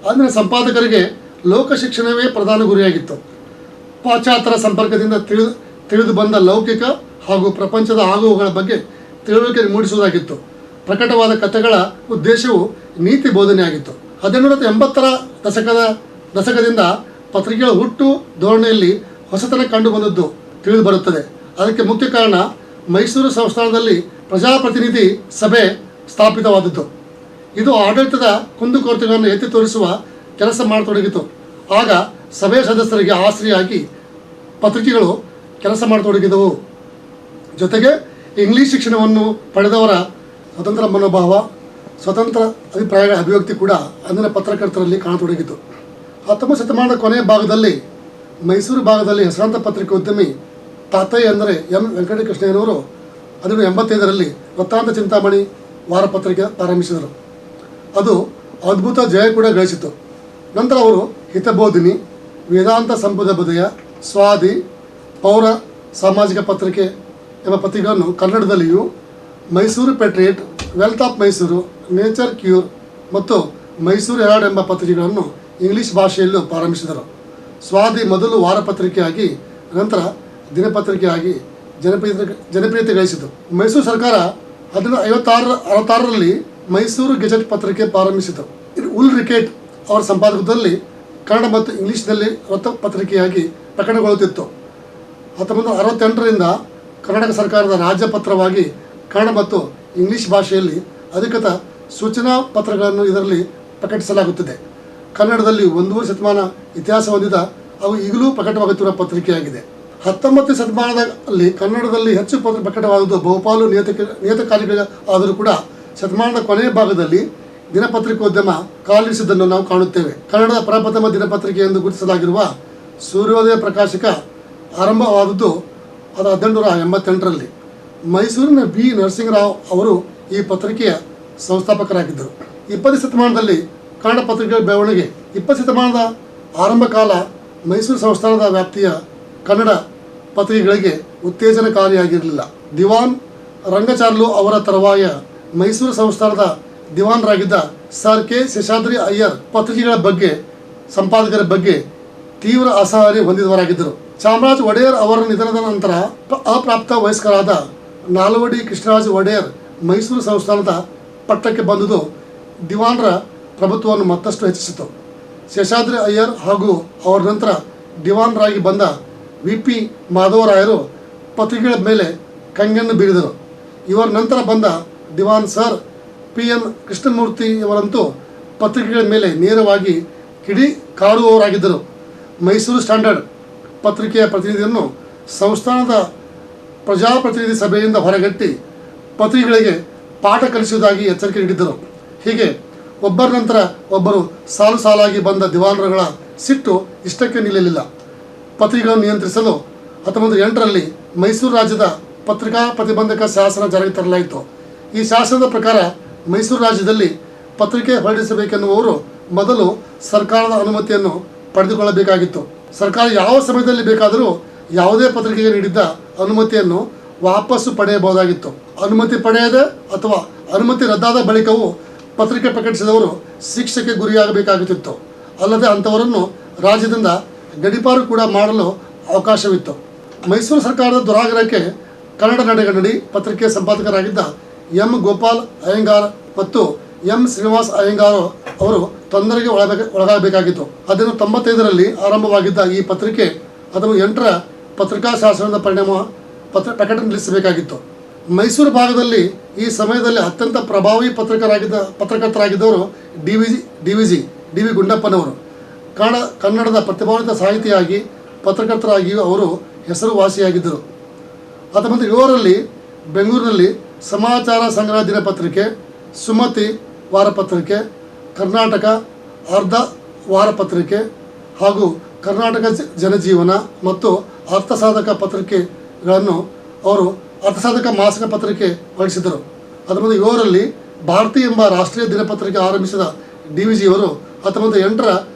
ಅಂದಿನ ಸಂಪಾದಕರಿಗೆ ಲೋಕ ಶಿಕ್ಷಣವೇ ಪ್ರಧಾನ ಗುರಿಯಾಗಿತ್ತು. ಪಾಶ್ಚಾತ್ಯರ ಸಂಪರ್ಕದಿಂದ ತಿಳಿದು ಬಂದ ಲೌಕಿಕ ಹಾಗೂ ಪ್ರಪಂಚದ ಆಗುವುಗಳ ಬಗ್ಗೆ ತಿಳುವಳಿಕೆ ಮೂಡಿಸುವುದಾಗಿತ್ತು. ಪ್ರಕಟವಾದ ಕಥೆಗಳ ಉದ್ದೇಶವು ನೀತಿ ಬೋಧನೆಯಾಗಿತ್ತು. 1980ರ ದಶಕದಿಂದ ಪತ್ರಿಕೆಗಳ ಹುಟ್ಟು ಧೋರಣೆಯಲ್ಲಿ ಹೊಸತನ ಕಂಡು ಬಂದದ್ದು ತಿಳಿದು ಬರುತ್ತದೆ. ಅದಕ್ಕೆ ಮುಖ್ಯ ಕಾರಣ ಮೈಸೂರು ಸಂಸ್ಥಾನದಲ್ಲಿ ಪ್ರಜಾಪ್ರತಿನಿಧಿ ಸಭೆ ಸ್ಥಾಪಿತವಾದದ್ದು. ಇದು ಆಡಳಿತದ ಕುಂದುಕೊರತೆಗಳನ್ನು ಎತ್ತಿ ತೋರಿಸುವ ಕೆಲಸ ಮಾಡತೊಡಗಿತು. ಆಗ ಸಭೆಯ ಸದಸ್ಯರಿಗೆ ಆಶ್ರಯಾಗಿ ಪತ್ರಿಕೆಗಳು ಕೆಲಸ ಮಾಡತೊಡಗಿದವು. ಜೊತೆಗೆ ಇಂಗ್ಲಿಷ್ ಶಿಕ್ಷಣವನ್ನು ಪಡೆದವರ ಸ್ವತಂತ್ರ ಮನೋಭಾವ, ಸ್ವತಂತ್ರ ಅಭಿಪ್ರಾಯಗಳ ಅಭಿವ್ಯಕ್ತಿ ಕೂಡ ಅಂದಿನ ಪತ್ರಕರ್ತರಲ್ಲಿ ಕಾಣತೊಡಗಿತು. 19ನೇ ಶತಮಾನದ ಕೊನೆಯ ಭಾಗದಲ್ಲಿ ಮೈಸೂರು ಭಾಗದಲ್ಲಿ ಹೆಸರಾಂತ ಪತ್ರಿಕೋದ್ಯಮಿ ತಾತಯ್ಯ ಅಂದರೆ ಎಂ ವೆಂಕಟಕೃಷ್ಣಯ್ಯನವರು 1985ರಲ್ಲಿ ವೃತ್ತಾಂತ ಚಿಂತಾಮಣಿ ವಾರಪತ್ರಿಕೆ ಪ್ರಾರಂಭಿಸಿದರು. ಅದು ಅದ್ಭುತ ಜಯ ಕೂಡ ಗಳಿಸಿತು. ನಂತರ ಅವರು ಹಿತಬೋಧಿನಿ, ವೇದಾಂತ ಸಂಬುಧೋದಯ, ಸ್ವಾದಿ, ಪೌರ ಸಾಮಾಜಿಕ ಪತ್ರಿಕೆ ಎಂಬ ಪತ್ರಿಕೆಗಳನ್ನು ಕನ್ನಡದಲ್ಲಿಯೂ, Mysore patriot, wealth of Mysore, nature cure ಮತ್ತು ಮೈಸೂರು ಹೆರಾಲ್ಡ್ ಎಂಬ ಪತ್ರಿಕೆಗಳನ್ನು ಇಂಗ್ಲಿಷ್ ಭಾಷೆಯಲ್ಲೂ ಪ್ರಾರಂಭಿಸಿದರು. ಸ್ವಾದಿ ಮೊದಲು ವಾರಪತ್ರಿಕೆಯಾಗಿ ನಂತರ ದಿನಪತ್ರಿಕೆಯಾಗಿ ಜನಪ್ರಿಯತೆ ಗಳಿಸಿತು. ಮೈಸೂರು ಸರ್ಕಾರ 1956ರಲ್ಲಿ ಮೈಸೂರು ಗೆಜೆಟ್ ಪತ್ರಿಕೆ ಪ್ರಾರಂಭಿಸಿತು. ಉಲ್ ರಿಕೆಟ್ ಅವರ ಸಂಪಾದಕತ್ವದಲ್ಲಿ ಕನ್ನಡ ಮತ್ತು ಇಂಗ್ಲಿಷ್ನಲ್ಲಿ ವೃತ್ತಪತ್ರಿಕೆಯಾಗಿ ಪ್ರಕಟಗೊಳ್ಳುತ್ತಿತ್ತು. 1968ರಿಂದ ಕರ್ನಾಟಕ ಸರ್ಕಾರದ ರಾಜ್ಯ ಪತ್ರವಾಗಿ ಕನ್ನಡ ಮತ್ತು ಇಂಗ್ಲಿಷ್ ಭಾಷೆಯಲ್ಲಿ ಅಧಿಕೃತ ಸೂಚನಾ ಪತ್ರಗಳನ್ನು ಇದರಲ್ಲಿ ಪ್ರಕಟಿಸಲಾಗುತ್ತದೆ. ಕನ್ನಡದಲ್ಲಿ 1 ಶತಮಾನ ಇತಿಹಾಸ ಹೊಂದಿದ ಅವು ಈಗಲೂ ಪ್ರಕಟವಾಗುತ್ತಿರುವ ಪತ್ರಿಕೆಯಾಗಿದೆ. 19ನೇ ಶತಮಾನದಲ್ಲಿ ಕನ್ನಡದಲ್ಲಿ ಹೆಚ್ಚು ಪತ್ರ ಪ್ರಕಟವಾದುದು ಬಹುಪಾಲು ನಿಯತಕಾಲಿಕ ಆದರೂ ಕೂಡ ಶತಮಾನದ ಕೊನೆಯ ಭಾಗದಲ್ಲಿ ದಿನಪತ್ರಿಕೋದ್ಯಮ ಕಾಲಿರಿಸಿದ್ದನ್ನು ನಾವು ಕಾಣುತ್ತೇವೆ. ಕನ್ನಡದ ಪ್ರಪ್ರಥಮ ದಿನಪತ್ರಿಕೆ ಎಂದು ಗುರುತಿಸಲಾಗಿರುವ ಸೂರ್ಯೋದಯ ಪ್ರಕಾಶಕ ಆರಂಭವಾದದ್ದು 1888ರಲ್ಲಿ. ಮೈಸೂರಿನ ಬಿ ನರಸಿಂಹರಾವ್ ಅವರು ಈ ಪತ್ರಿಕೆಯ ಸಂಸ್ಥಾಪಕರಾಗಿದ್ದರು. 20ನೇ ಶತಮಾನದಲ್ಲಿ ಕನ್ನಡ ಪತ್ರಿಕೆಗಳ ಬೆಳವಣಿಗೆ. 20ನೇ ಶತಮಾನದ ಆರಂಭ ಕಾಲ ಮೈಸೂರು ಸಂಸ್ಥಾನದ ವ್ಯಾಪ್ತಿಯ ಕನ್ನಡ ಪತ್ರಿಕೆಗಳಿಗೆ ಉತ್ತೇಜನಕಾರಿಯಾಗಿರಲಿಲ್ಲ. ದಿವಾನ್ ರಂಗಚಾರ್ಲು ಅವರ ತರುವಾಯ ಮೈಸೂರು ಸಂಸ್ಥಾನದ ದಿವಾನರಾಗಿದ್ದ ಸರ್ ಕೆ ಶೇಷಾದ್ರಿ ಅಯ್ಯರ್ ಪತ್ರಿಕೆಗಳ ಬಗ್ಗೆ, ಸಂಪಾದಕರ ಬಗ್ಗೆ ತೀವ್ರ ಅಸಹನೆ ಹೊಂದಿದವರಾಗಿದ್ದರು. ಚಾಮರಾಜ ಒಡೆಯರ್ ಅವರ ನಿಧನದ ನಂತರ ಅಪ್ರಾಪ್ತ ವಯಸ್ಕರಾದ ನಾಲ್ವಡಿ ಕೃಷ್ಣರಾಜ ಒಡೆಯರ್ ಮೈಸೂರು ಸಂಸ್ಥಾನದ ಪಟ್ಟಕ್ಕೆ ಬಂದುದು ದಿವಾನರ ಪ್ರಭುತ್ವವನ್ನು ಮತ್ತಷ್ಟು ಹೆಚ್ಚಿಸಿತು. ಶೇಷಾದ್ರಿ ಅಯ್ಯರ್ ಹಾಗೂ ಅವರ ನಂತರ ದಿವಾನರಾಗಿ ಬಂದ ವಿ.ಪಿ. ಮಾಧವರಾಯರು ಪತ್ರಿಕೆಗಳ ಮೇಲೆ ಕಂಗೆನ್ನು ಬೀರಿದರು. ಇವರ ನಂತರ ಬಂದ ದಿವಾನ್ ಸರ್ ಪಿ.ಎನ್. ಕೃಷ್ಣಮೂರ್ತಿ ಅವರಂತೂ ಪತ್ರಿಕೆಗಳ ಮೇಲೆ ನೇರವಾಗಿ ಕಿಡಿ ಕಾರುವವರಾಗಿದ್ದರು. ಮೈಸೂರು ಸ್ಟ್ಯಾಂಡರ್ಡ್ ಪತ್ರಿಕೆಯ ಪ್ರತಿನಿಧಿಯನ್ನು ಸಂಸ್ಥಾನದ ಪ್ರಜಾಪ್ರತಿನಿಧಿ ಸಭೆಯಿಂದ ಹೊರಗಟ್ಟಿ ಪತ್ರಿಕೆಗಳಿಗೆ ಪಾಠ ಕಲಿಸುವುದಾಗಿ ಎಚ್ಚರಿಕೆ ನೀಡಿದ್ದರು. ಹೀಗೆ ಒಬ್ಬರ ನಂತರ ಒಬ್ಬರು ಸಾಲು ಸಾಲಾಗಿ ಬಂದ ದಿವಾನರುಗಳ ಸಿಟ್ಟು ಇಷ್ಟಕ್ಕೆ ನಿಲ್ಲಲಿಲ್ಲ. ಪತ್ರಿಕೆಗಳನ್ನು ನಿಯಂತ್ರಿಸಲು 1908ರಲ್ಲಿ ಮೈಸೂರು ರಾಜ್ಯದ ಪತ್ರಿಕಾ ಪ್ರತಿಬಂಧಕ ಶಾಸನ ಜಾರಿಗೆ ತರಲಾಯಿತು. ಈ ಶಾಸನದ ಪ್ರಕಾರ ಮೈಸೂರು ರಾಜ್ಯದಲ್ಲಿ ಪತ್ರಿಕೆ ಹೊರಡಿಸಬೇಕೆನ್ನುವವರು ಮೊದಲು ಸರ್ಕಾರದ ಅನುಮತಿಯನ್ನು ಪಡೆದುಕೊಳ್ಳಬೇಕಾಗಿತ್ತು. ಸರ್ಕಾರ ಯಾವ ಸಮಯದಲ್ಲಿ ಬೇಕಾದರೂ ಯಾವುದೇ ಪತ್ರಿಕೆಗೆ ನೀಡಿದ್ದ ಅನುಮತಿಯನ್ನು ವಾಪಸ್ಸು ಪಡೆಯಬಹುದಾಗಿತ್ತು. ಅನುಮತಿ ಪಡೆಯದೆ ಅಥವಾ ಅನುಮತಿ ರದ್ದಾದ ಬಳಿಕವೂ ಪತ್ರಿಕೆ ಪ್ರಕಟಿಸಿದವರು ಶಿಕ್ಷೆಗೆ ಗುರಿಯಾಗಬೇಕಾಗುತ್ತಿತ್ತು. ಅಲ್ಲದೆ ಅಂಥವರನ್ನು ರಾಜ್ಯದಿಂದ ಗಡೀಪಾರು ಕೂಡ ಮಾಡಲು ಅವಕಾಶವಿತ್ತು. ಮೈಸೂರು ಸರ್ಕಾರದ ದುರಾಗ್ರಹಕ್ಕೆ ಕನ್ನಡ ನಡೆಗನ್ನಡಿ ಪತ್ರಿಕೆ ಸಂಪಾದಕರಾಗಿದ್ದ ಎಂ ಗೋಪಾಲ್ ಅಯ್ಯಂಗಾರ್ ಮತ್ತು ಎಂ ಶ್ರೀನಿವಾಸ್ ಅಯ್ಯಂಗಾರ್ ಅವರು ತೊಂದರೆಗೆ ಒಳಗಾಗಬೇಕಾಗಿತ್ತು. 1995ರಲ್ಲಿ ಆರಂಭವಾಗಿದ್ದ ಈ ಪತ್ರಿಕೆ 2008ರ ಪತ್ರಿಕಾ ಶಾಸನದ ಪರಿಣಾಮ ಪ್ರಕಟಣೆ ನಿಲ್ಲಿಸಬೇಕಾಗಿತ್ತು. ಮೈಸೂರು ಭಾಗದಲ್ಲಿ ಈ ಸಮಯದಲ್ಲಿ ಅತ್ಯಂತ ಪ್ರಭಾವಿ ಪತ್ರಕರ್ತರಾಗಿದ್ದವರು ಡಿ ವಿ ಗುಂಡಪ್ಪನವರು. ಕನ್ನಡದ ಪ್ರತಿಭಾನ್ವಿತ ಸಾಹಿತಿಯಾಗಿ ಪತ್ರಕರ್ತರಾಗಿಯೂ ಅವರು ಹೆಸರುವಾಸಿಯಾಗಿದ್ದರು. 1907ರಲ್ಲಿ ಬೆಂಗಳೂರಿನಲ್ಲಿ ಸಮಾಚಾರ ಸಂಗ್ರಹ ದಿನಪತ್ರಿಕೆ, ಸುಮತಿ ವಾರಪತ್ರಿಕೆ, ಕರ್ನಾಟಕ ಅರ್ಧ ವಾರಪತ್ರಿಕೆ ಹಾಗೂ ಕರ್ನಾಟಕ ಜನಜೀವನ ಮತ್ತು ಅರ್ಥಸಾಧಕ ಪತ್ರಿಕೆಗಳನ್ನು ಅವರು ಅರ್ಥಸಾಧಕ ಮಾಸಿಕ ಪತ್ರಿಕೆ ಹೊರಡಿಸಿದರು. 1907ರಲ್ಲಿ ಭಾರತಿ ಎಂಬ ರಾಷ್ಟ್ರೀಯ ದಿನಪತ್ರಿಕೆ ಆರಂಭಿಸಿದ ಡಿವಿಜಿಯವರು 1908ರ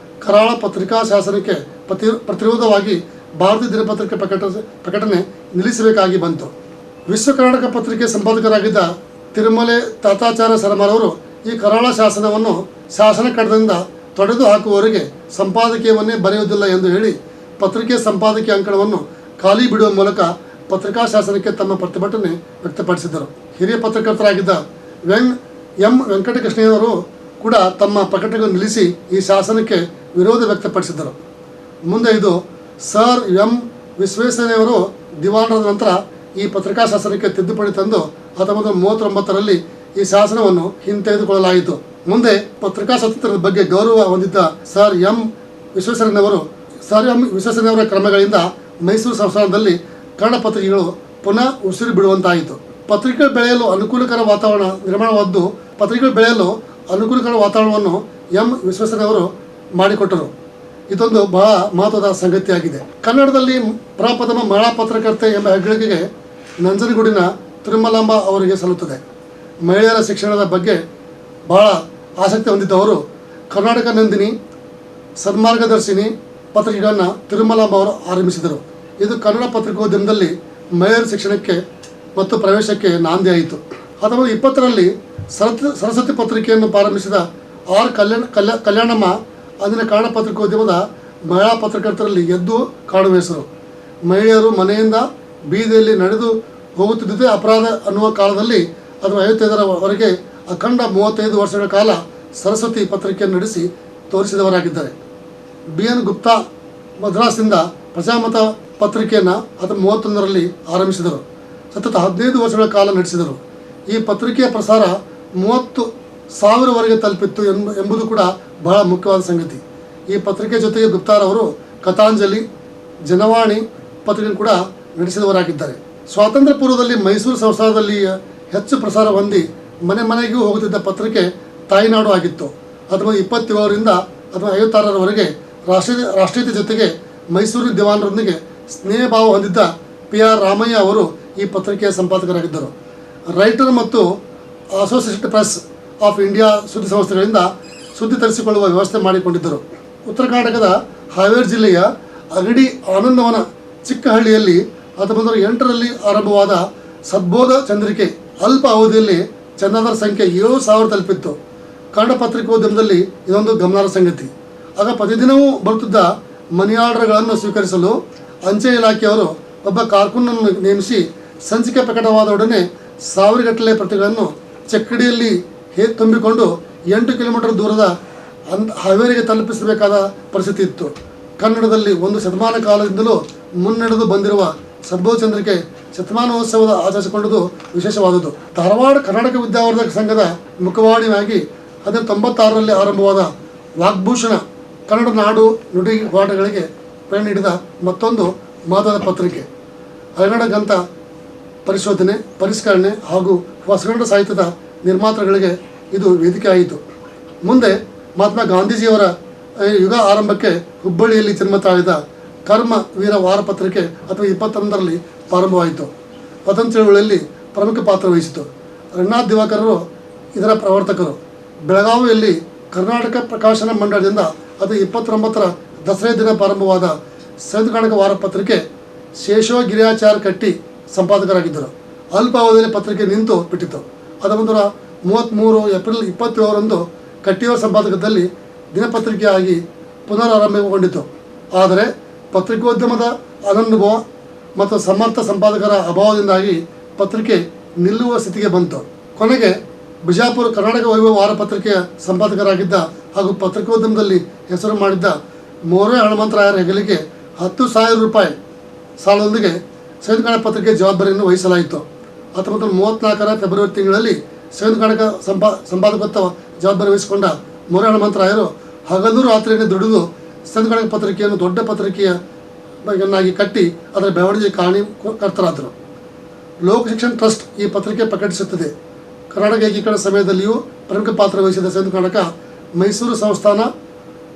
ಕರಾಳ ಪತ್ರಿಕಾ ಶಾಸನಕ್ಕೆ ಪ್ರತಿರೋಧವಾಗಿ ಭಾರತೀಯ ದಿನಪತ್ರಿಕೆ ಪ್ರಕಟಣೆ ನಿಲ್ಲಿಸಬೇಕಾಗಿ ಬಂತು. ವಿಶ್ವ ಕರ್ನಾಟಕ ಪತ್ರಿಕೆ ಸಂಪಾದಕರಾಗಿದ್ದ ತಿರುಮಲೆ ತಾತಾಚಾರ್ಯ ಶರ್ಮರವರು ಈ ಕರಾಳ ಶಾಸನವನ್ನು ಶಾಸನ ಕಡದಿಂದ ತೊಡೆದು ಹಾಕುವವರೆಗೆ ಸಂಪಾದಕೀಯವನ್ನೇ ಬರೆಯುವುದಿಲ್ಲ ಎಂದು ಹೇಳಿ ಪತ್ರಿಕೆ ಸಂಪಾದಕೀಯ ಅಂಕಣವನ್ನು ಖಾಲಿ ಬಿಡುವ ಮೂಲಕ ಪತ್ರಿಕಾ ಶಾಸನಕ್ಕೆ ತಮ್ಮ ಪ್ರತಿಭಟನೆ ವ್ಯಕ್ತಪಡಿಸಿದರು. ಹಿರಿಯ ಪತ್ರಕರ್ತರಾಗಿದ್ದ ಎಂ ವೆಂಕಟಕೃಷ್ಣಯ್ಯನವರು ಕೂಡ ತಮ್ಮ ಪ್ರಕಟಣೆಯನ್ನು ನಿಲ್ಲಿಸಿ ಈ ಶಾಸನಕ್ಕೆ ವಿರೋಧ ವ್ಯಕ್ತಪಡಿಸಿದರು. ಮುಂದೆ ಇದು ಸರ್ ಎಂ ವಿಶ್ವೇಶ್ವರಯ್ಯನವರು ದಿವಾನರಾದ ನಂತರ ಈ ಪತ್ರಿಕಾ ಶಾಸನಕ್ಕೆ ತಿದ್ದುಪಡಿ ತಂದು 1939ರಲ್ಲಿ ಈ ಶಾಸನವನ್ನು ಹಿಂತೆಗೆದುಕೊಳ್ಳಲಾಯಿತು. ಮುಂದೆ ಪತ್ರಿಕಾ ಸ್ವಾತಂತ್ರ್ಯದ ಬಗ್ಗೆ ಗೌರವ ಹೊಂದಿದ್ದ ಸರ್ ಎಂ ವಿಶ್ವೇಶ್ವರಯ್ಯನವರ ಕ್ರಮಗಳಿಂದ ಮೈಸೂರು ಸಂಸ್ಥಾನದಲ್ಲಿ ಕನ್ನಡ ಪತ್ರಿಕೆಗಳು ಪುನಃ ಉಸಿರು ಬಿಡುವಂತಾಯಿತು. ಪತ್ರಿಕೆ ಬೆಳೆಯಲು ಅನುಕೂಲಕರ ವಾತಾವರಣವನ್ನು ಎಂ ವಿಶ್ವೇಶ್ವರಯ್ಯನವರು ಮಾಡಿಕೊಟ್ಟರು. ಇದೊಂದು ಬಹಳ ಮಹತ್ವದ ಸಂಗತಿಯಾಗಿದೆ. ಕನ್ನಡದಲ್ಲಿ ಪ್ರಪ್ರಥಮ ಮಹಿಳಾ ಪತ್ರಕರ್ತೆ ಎಂಬ ಹೆಗ್ಗಳಿಕೆಗೆ ನಂಜನಗೂಡಿನ ತಿರುಮಲಾಂಬ ಅವರಿಗೆ ಸಲ್ಲುತ್ತದೆ. ಮಹಿಳೆಯರ ಶಿಕ್ಷಣದ ಬಗ್ಗೆ ಬಹಳ ಆಸಕ್ತಿ ಹೊಂದಿದ್ದವರು ಕರ್ನಾಟಕ ನಂದಿನಿ, ಸನ್ಮಾರ್ಗದರ್ಶಿನಿ ಪತ್ರಿಕೆಗಳನ್ನು ತಿರುಮಲಾಂಬ ಅವರು ಆರಂಭಿಸಿದರು. ಇದು ಕನ್ನಡ ಪತ್ರಿಕೋದ್ಯಮದಲ್ಲಿ ಮಹಿಳೆಯರ ಶಿಕ್ಷಣಕ್ಕೆ ಮತ್ತು ಪ್ರವೇಶಕ್ಕೆ ನಾಂದಿಯಾಯಿತು. 1920ರಲ್ಲಿ ಸರಸ್ವತಿ ಪತ್ರಿಕೆಯನ್ನು ಪ್ರಾರಂಭಿಸಿದ ಆರ್ ಕಲ್ಯಾಣಮ್ಮ ಅಂದಿನ ಕನ್ನಡ ಪತ್ರಿಕೋದ್ಯಮದ ಮಹಿಳಾ ಪತ್ರಕರ್ತರಲ್ಲಿ ಎದ್ದು ಕಾಣುವ ಹೆಸರು. ಮಹಿಳೆಯರು ಮನೆಯಿಂದ ಬೀದಿಯಲ್ಲಿ ನಡೆದು ಹೋಗುತ್ತಿದ್ದುದೇ ಅಪರಾಧ ಅನ್ನುವ ಕಾಲದಲ್ಲಿ 1955ರವರೆಗೆ ಅಖಂಡ 35 ವರ್ಷಗಳ ಕಾಲ ಸರಸ್ವತಿ ಪತ್ರಿಕೆಯನ್ನು ನಡೆಸಿ ತೋರಿಸಿದವರಾಗಿದ್ದಾರೆ. BN ಗುಪ್ತಾ ಮದ್ರಾಸಿಂದ ಪ್ರಜಾಮತ ಪತ್ರಿಕೆಯನ್ನು 1931ರಲ್ಲಿ ಆರಂಭಿಸಿದರು. ಸತತ 15 ವರ್ಷಗಳ ಕಾಲ ನಡೆಸಿದರು. ಈ ಪತ್ರಿಕೆಯ ಪ್ರಸಾರ 30,000ವರೆಗೆ ತಲುಪಿತ್ತು ಎಂಬುದು ಕೂಡ ಬಹಳ ಮುಖ್ಯವಾದ ಸಂಗತಿ. ಈ ಪತ್ರಿಕೆ ಜೊತೆಗೆ ಗುಪ್ತಾರವರು ಕಥಾಂಜಲಿ, ಜನವಾಣಿ ಪತ್ರಿಕೆ ಕೂಡ ನಡೆಸಿದವರಾಗಿದ್ದಾರೆ. ಸ್ವಾತಂತ್ರ್ಯ ಪೂರ್ವದಲ್ಲಿ ಮೈಸೂರು ಸಂಸ್ಥಾನದಲ್ಲಿ ಹೆಚ್ಚು ಪ್ರಸಾರ ಹೊಂದಿ ಮನೆಗೂ ಹೋಗುತ್ತಿದ್ದ ಪತ್ರಿಕೆ ತಾಯಿನಾಡು ಆಗಿತ್ತು. 1927ರಿಂದ 1956ರವರೆಗೆ ರಾಷ್ಟ್ರೀಯತೆ ಜೊತೆಗೆ ಮೈಸೂರಿನ ದಿವಾನರೊಂದಿಗೆ ಸ್ನೇಹ ಭಾವ ಹೊಂದಿದ್ದ PR ರಾಮಯ್ಯ ಅವರು ಈ ಪತ್ರಿಕೆಯ ಸಂಪಾದಕರಾಗಿದ್ದರು. ರೈಟರ್ ಮತ್ತು ಅಸೋಸಿಯೇಟೆಡ್ ಪ್ರೆಸ್ ಆಫ್ ಇಂಡಿಯಾ ಸುದ್ದಿ ಸಂಸ್ಥೆಗಳಿಂದ ಸುದ್ದಿ ತರಿಸಿಕೊಳ್ಳುವ ವ್ಯವಸ್ಥೆ ಮಾಡಿಕೊಂಡಿದ್ದರು. ಉತ್ತರ ಕರ್ನಾಟಕದ ಹಾವೇರಿ ಜಿಲ್ಲೆಯ ಅಗಡಿ ಆನಂದವನ ಚಿಕ್ಕಹಳ್ಳಿಯಲ್ಲಿ 1908ರಲ್ಲಿ ಆರಂಭವಾದ ಸದ್ಬೋಧ ಚಂದ್ರಿಕೆ ಅಲ್ಪ ಅವಧಿಯಲ್ಲಿ ಚಂದಾದಾರ ಸಂಖ್ಯೆ 7,000 ತಲುಪಿತ್ತು. ಕನ್ನಡ ಪತ್ರಿಕೋದ್ಯಮದಲ್ಲಿ ಇದೊಂದು ಗಮನಾರ್ಹ ಸಂಗತಿ. ಆಗ ಪ್ರತಿದಿನವೂ ಬರುತ್ತಿದ್ದ ಮನಿ ಆರ್ಡರ್ಗಳನ್ನು ಸ್ವೀಕರಿಸಲು ಅಂಚೆ ಇಲಾಖೆಯವರು ಒಬ್ಬ ಕಾರ್ಕುನನ್ನು ನೇಮಿಸಿ ಸಂಚಿಕೆ ಪ್ರಕಟವಾದೊಡನೆ 1000ಗಟ್ಟಲೆ ಪ್ರತಿಗಳನ್ನು ಚಕ್ಕಡಿಯಲ್ಲಿ ತುಂಬಿಕೊಂಡು 8 ಕಿಲೋಮೀಟರ್ ದೂರದ ಹಾವೇರಿಗೆ ತಲುಪಿಸಬೇಕಾದ ಪರಿಸ್ಥಿತಿ ಇತ್ತು. ಕನ್ನಡದಲ್ಲಿ ಒಂದು ಶತಮಾನ ಕಾಲದಿಂದಲೂ ಮುನ್ನಡೆದು ಬಂದಿರುವ ಸದ್ಬೋಧ ಚಂದ್ರಿಕೆ ಶತಮಾನೋತ್ಸವದ ಆಚರಿಸಿಕೊಂಡುದು ವಿಶೇಷವಾದುದು. ಧಾರವಾಡ ಕರ್ನಾಟಕ ವಿದ್ಯಾವರ್ಧಕ ಸಂಘದ ಮುಖವಾಣಿಯಾಗಿ 1996ರಲ್ಲಿ ಆರಂಭವಾದ ವಾಗ್ಭೂಷಣ ಕನ್ನಡ ನಾಡು ನುಡಿ ಹೋರಾಟಗಳಿಗೆ ಪ್ರೇರಣೆ ನೀಡಿದ ಮತ್ತೊಂದು ಮಹತ್ವದ ಪತ್ರಿಕೆ. ಹಳೆಗನ್ನಡ ಗ್ರಂಥ ಪರಿಶೋಧನೆ, ಪರಿಷ್ಕರಣೆ ಹಾಗೂ ಹೊಸಗನ್ನಡ ಸಾಹಿತ್ಯದ ನಿರ್ಮಾತೃಗಳಿಗೆ ಇದು ವೇದಿಕೆ ಆಯಿತು. ಮುಂದೆ ಮಹಾತ್ಮ ಗಾಂಧೀಜಿಯವರ ಯುಗ ಆರಂಭಕ್ಕೆ ಹುಬ್ಬಳ್ಳಿಯಲ್ಲಿ ಜನ್ಮ ತಾಳಿದ ಕರ್ಮ ವೀರ ವಾರಪತ್ರಿಕೆ ಅಥವಾ 21ರಲ್ಲಿ ಪ್ರಾರಂಭವಾಯಿತು. ಸ್ವಾತಂತ್ರ್ಯ ಚಳವಳಿಯಲ್ಲಿ ಪ್ರಮುಖ ಪಾತ್ರ ವಹಿಸಿತು. ರಂಗನಾಥ್ ದಿವಾಕರರು ಇದರ ಪ್ರವರ್ತಕರು. ಬೆಳಗಾವಿಯಲ್ಲಿ ಕರ್ನಾಟಕ ಪ್ರಕಾಶನ ಮಂಡಳದಿಂದ ಅದು 29ರ ದಸರಾ ದಿನ ಪ್ರಾರಂಭವಾದ ಸಂಯುಕ್ತ ವಾರಪತ್ರಿಕೆ ಶೇಷವ ಗಿರಿಯಾಚಾರ್ ಕಟ್ಟಿ ಸಂಪಾದಕರಾಗಿದ್ದರು. ಅಲ್ಪಾವಧಿಯಲ್ಲಿ ಪತ್ರಿಕೆ ನಿಂತು ಬಿಟ್ಟಿತು. 1933 ಏಪ್ರಿಲ್ 27ರಂದು ಕಟ್ಟಿಯವರ ಸಂಪಾದಕದಲ್ಲಿ ದಿನಪತ್ರಿಕೆಯಾಗಿ ಪುನರಾರಂಭಗೊಂಡಿತು. ಆದರೆ ಪತ್ರಿಕೋದ್ಯಮದ ಅನನುಭವ ಮತ್ತು ಸಮರ್ಥ ಸಂಪಾದಕರ ಅಭಾವದಿಂದಾಗಿ ಪತ್ರಿಕೆ ನಿಲ್ಲುವ ಸ್ಥಿತಿಗೆ ಬಂತು. ಕೊನೆಗೆ ಬಿಜಾಪುರ ಕರ್ನಾಟಕ ವೈಭವ ವಾರಪತ್ರಿಕೆಯ ಸಂಪಾದಕರಾಗಿದ್ದ ಹಾಗೂ ಪತ್ರಿಕೋದ್ಯಮದಲ್ಲಿ ಹೆಸರು ಮಾಡಿದ್ದ ಮೋರೆ ಹನುಮಂತರಾಯರ ಹೆಗಲಿಗೆ 10,000 ರೂಪಾಯಿ ಸಾಲದೊಂದಿಗೆ ಸಂಯುಕ್ತ ಪತ್ರಿಕೆ ಜವಾಬ್ದಾರಿಯನ್ನು ವಹಿಸಲಾಯಿತು. 1934ರ ಫೆಬ್ರವರಿ ತಿಂಗಳಲ್ಲಿ ಸಂಯುಕ್ತ ಸಂಪಾದಕತ್ವ ಜವಾಬ್ದಾರಿ ವಹಿಸಿಕೊಂಡ ಮೋರೆ ಹನುಮಂತರಾಯರು ಹಗಲು ರಾತ್ರಿಯನ್ನು ದುಡಿದು ಸಂಯುಕ್ತ ಪತ್ರಿಕೆಯನ್ನು ದೊಡ್ಡ ಪತ್ರಿಕೆಯನ್ನಾಗಿ ಕಟ್ಟಿ ಅದರ ಬೆಳವಣಿಗೆ ಕಾರಣಕರ್ತರಾದರು. ಲೋಕ ಶಿಕ್ಷಣ ಟ್ರಸ್ಟ್ ಈ ಪತ್ರಿಕೆ ಪ್ರಕಟಿಸುತ್ತದೆ. ಕರ್ನಾಟಕ ಏಕೀಕರಣ ಸಮಯದಲ್ಲಿಯೂ ಪ್ರಮುಖ ಪಾತ್ರ ವಹಿಸಿದ ಸಂಯುಕ್ತ ಮೈಸೂರು ಸಂಸ್ಥಾನ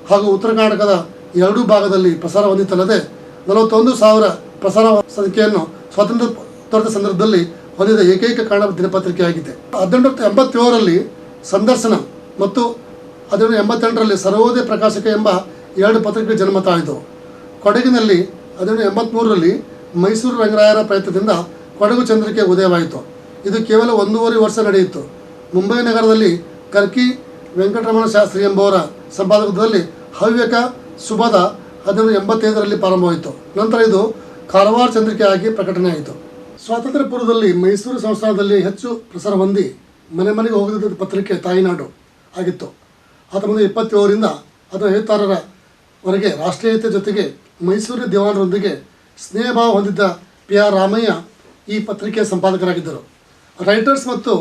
ಹಾಗೂ ಉತ್ತರ ಕರ್ನಾಟಕದ ಎರಡೂ ಭಾಗದಲ್ಲಿ ಪ್ರಸಾರ ಹೊಂದಿತ್ತಲ್ಲದೆ 41,000 ಪ್ರಸಾರ ಸಂಖ್ಯೆಯನ್ನು ಸ್ವಾತಂತ್ರ್ಯ ತೊರೆದ ಸಂದರ್ಭದಲ್ಲಿ ಹೊಂದಿದ ಏಕೈಕ ಕನ್ನಡ ದಿನಪತ್ರಿಕೆಯಾಗಿದೆ. 1887ರಲ್ಲಿ ಸಂದರ್ಶನ ಮತ್ತು 1888ರಲ್ಲಿ ಸರ್ವೋದಯ ಪ್ರಕಾಶಕ ಎಂಬ 2 ಪತ್ರಿಕೆಗಳು ಜನ್ಮ ತಾಳಿದವು. ಕೊಡಗಿನಲ್ಲಿ 1883ರಲ್ಲಿ ಮೈಸೂರು ರಂಗರಾಯರ ಪ್ರಯತ್ನದಿಂದ ಕೊಡಗು ಚಂದ್ರಿಕೆ ಉದಯವಾಯಿತು. ಇದು ಕೇವಲ 1.5 ವರ್ಷ ನಡೆಯಿತು. ಮುಂಬೈ ನಗರದಲ್ಲಿ ಕರ್ಕಿ ವೆಂಕಟರಮಣ ಶಾಸ್ತ್ರಿ ಎಂಬುವರ ಸಂಪಾದಕತ್ವದಲ್ಲಿ ಹವ್ಯಕ ಸುಭದ 1885ರಲ್ಲಿ ಪ್ರಾರಂಭವಾಯಿತು. ನಂತರ ಇದು ಕಾರವಾರ ಚಂದ್ರಿಕೆಯಾಗಿ ಪ್ರಕಟಣೆಯಾಯಿತು. ಸ್ವಾತಂತ್ರ್ಯ ಪೂರ್ವದಲ್ಲಿ ಮೈಸೂರು ಸಂಸ್ಥಾನದಲ್ಲಿ ಹೆಚ್ಚು ಪ್ರಸಾರ ಹೊಂದಿ ಮನೆ ಮನೆಗೆ ಹೋಗದ ಪತ್ರಿಕೆ ತಾಯಿನಾಡು ಆಗಿತ್ತು. 1927ರಿಂದ 1956ರವರೆಗೆ ರಾಷ್ಟ್ರೀಯತೆ ಜೊತೆಗೆ ಮೈಸೂರಿನ ದಿವಾನರೊಂದಿಗೆ ಸ್ನೇಹಭಾವ ಹೊಂದಿದ್ದ P.R. ರಾಮಯ್ಯ ಈ ಪತ್ರಿಕೆಯ ಸಂಪಾದಕರಾಗಿದ್ದರು. ರೈಟರ್ಸ್ ಮತ್ತು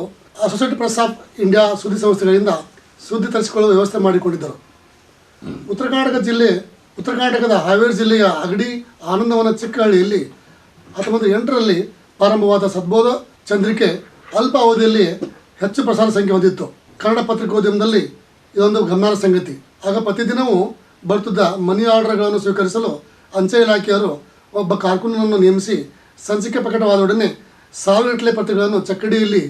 ಅಸೋಸಿಯೇಟೆಡ್ ಪ್ರೆಸ್ ಆಫ್ ಇಂಡಿಯಾ ಸುದ್ದಿ ಸಂಸ್ಥೆಗಳಿಂದ ಸುದ್ದಿ ತರಿಸಿಕೊಳ್ಳುವ ವ್ಯವಸ್ಥೆ ಮಾಡಿಕೊಂಡಿದ್ದರು. ಉತ್ತರ ಕರ್ನಾಟಕದ ಹಾವೇರಿ ಜಿಲ್ಲೆಯ ಅಗಡಿ ಆನಂದವನ ಚಿಕ್ಕಹಳ್ಳಿಯಲ್ಲಿ 1908ರಲ್ಲಿ ಪ್ರಾರಂಭವಾದ ಸದ್ಬೋಧ ಚಂದ್ರಿಕೆ ಅಲ್ಪ ಅವಧಿಯಲ್ಲಿ ಹೆಚ್ಚು ಪ್ರಸಾರ ಸಂಖ್ಯೆ ಹೊಂದಿತ್ತು. ಕನ್ನಡ ಪತ್ರಿಕೋದ್ಯಮದಲ್ಲಿ ಇದೊಂದು ಗಮನಾರ್ಹ ಸಂಗತಿ. ಆಗ ಪ್ರತಿದಿನವೂ ಬರುತ್ತಿದ್ದ ಮನಿ ಆರ್ಡರ್ಗಳನ್ನು ಸ್ವೀಕರಿಸಲು ಅಂಚೆ ಇಲಾಖೆಯವರು ಒಬ್ಬ ಕಾರ್ಕುನನ್ನು ನೇಮಿಸಿ ಸಂಚಿಕೆ ಪ್ರಕಟವಾದೊಡನೆ ಸಾವಿರಗಟ್ಟಲೆ ಪತ್ರಿಕೆಗಳನ್ನು ಚಕ್ಕಡಿಯಲ್ಲಿ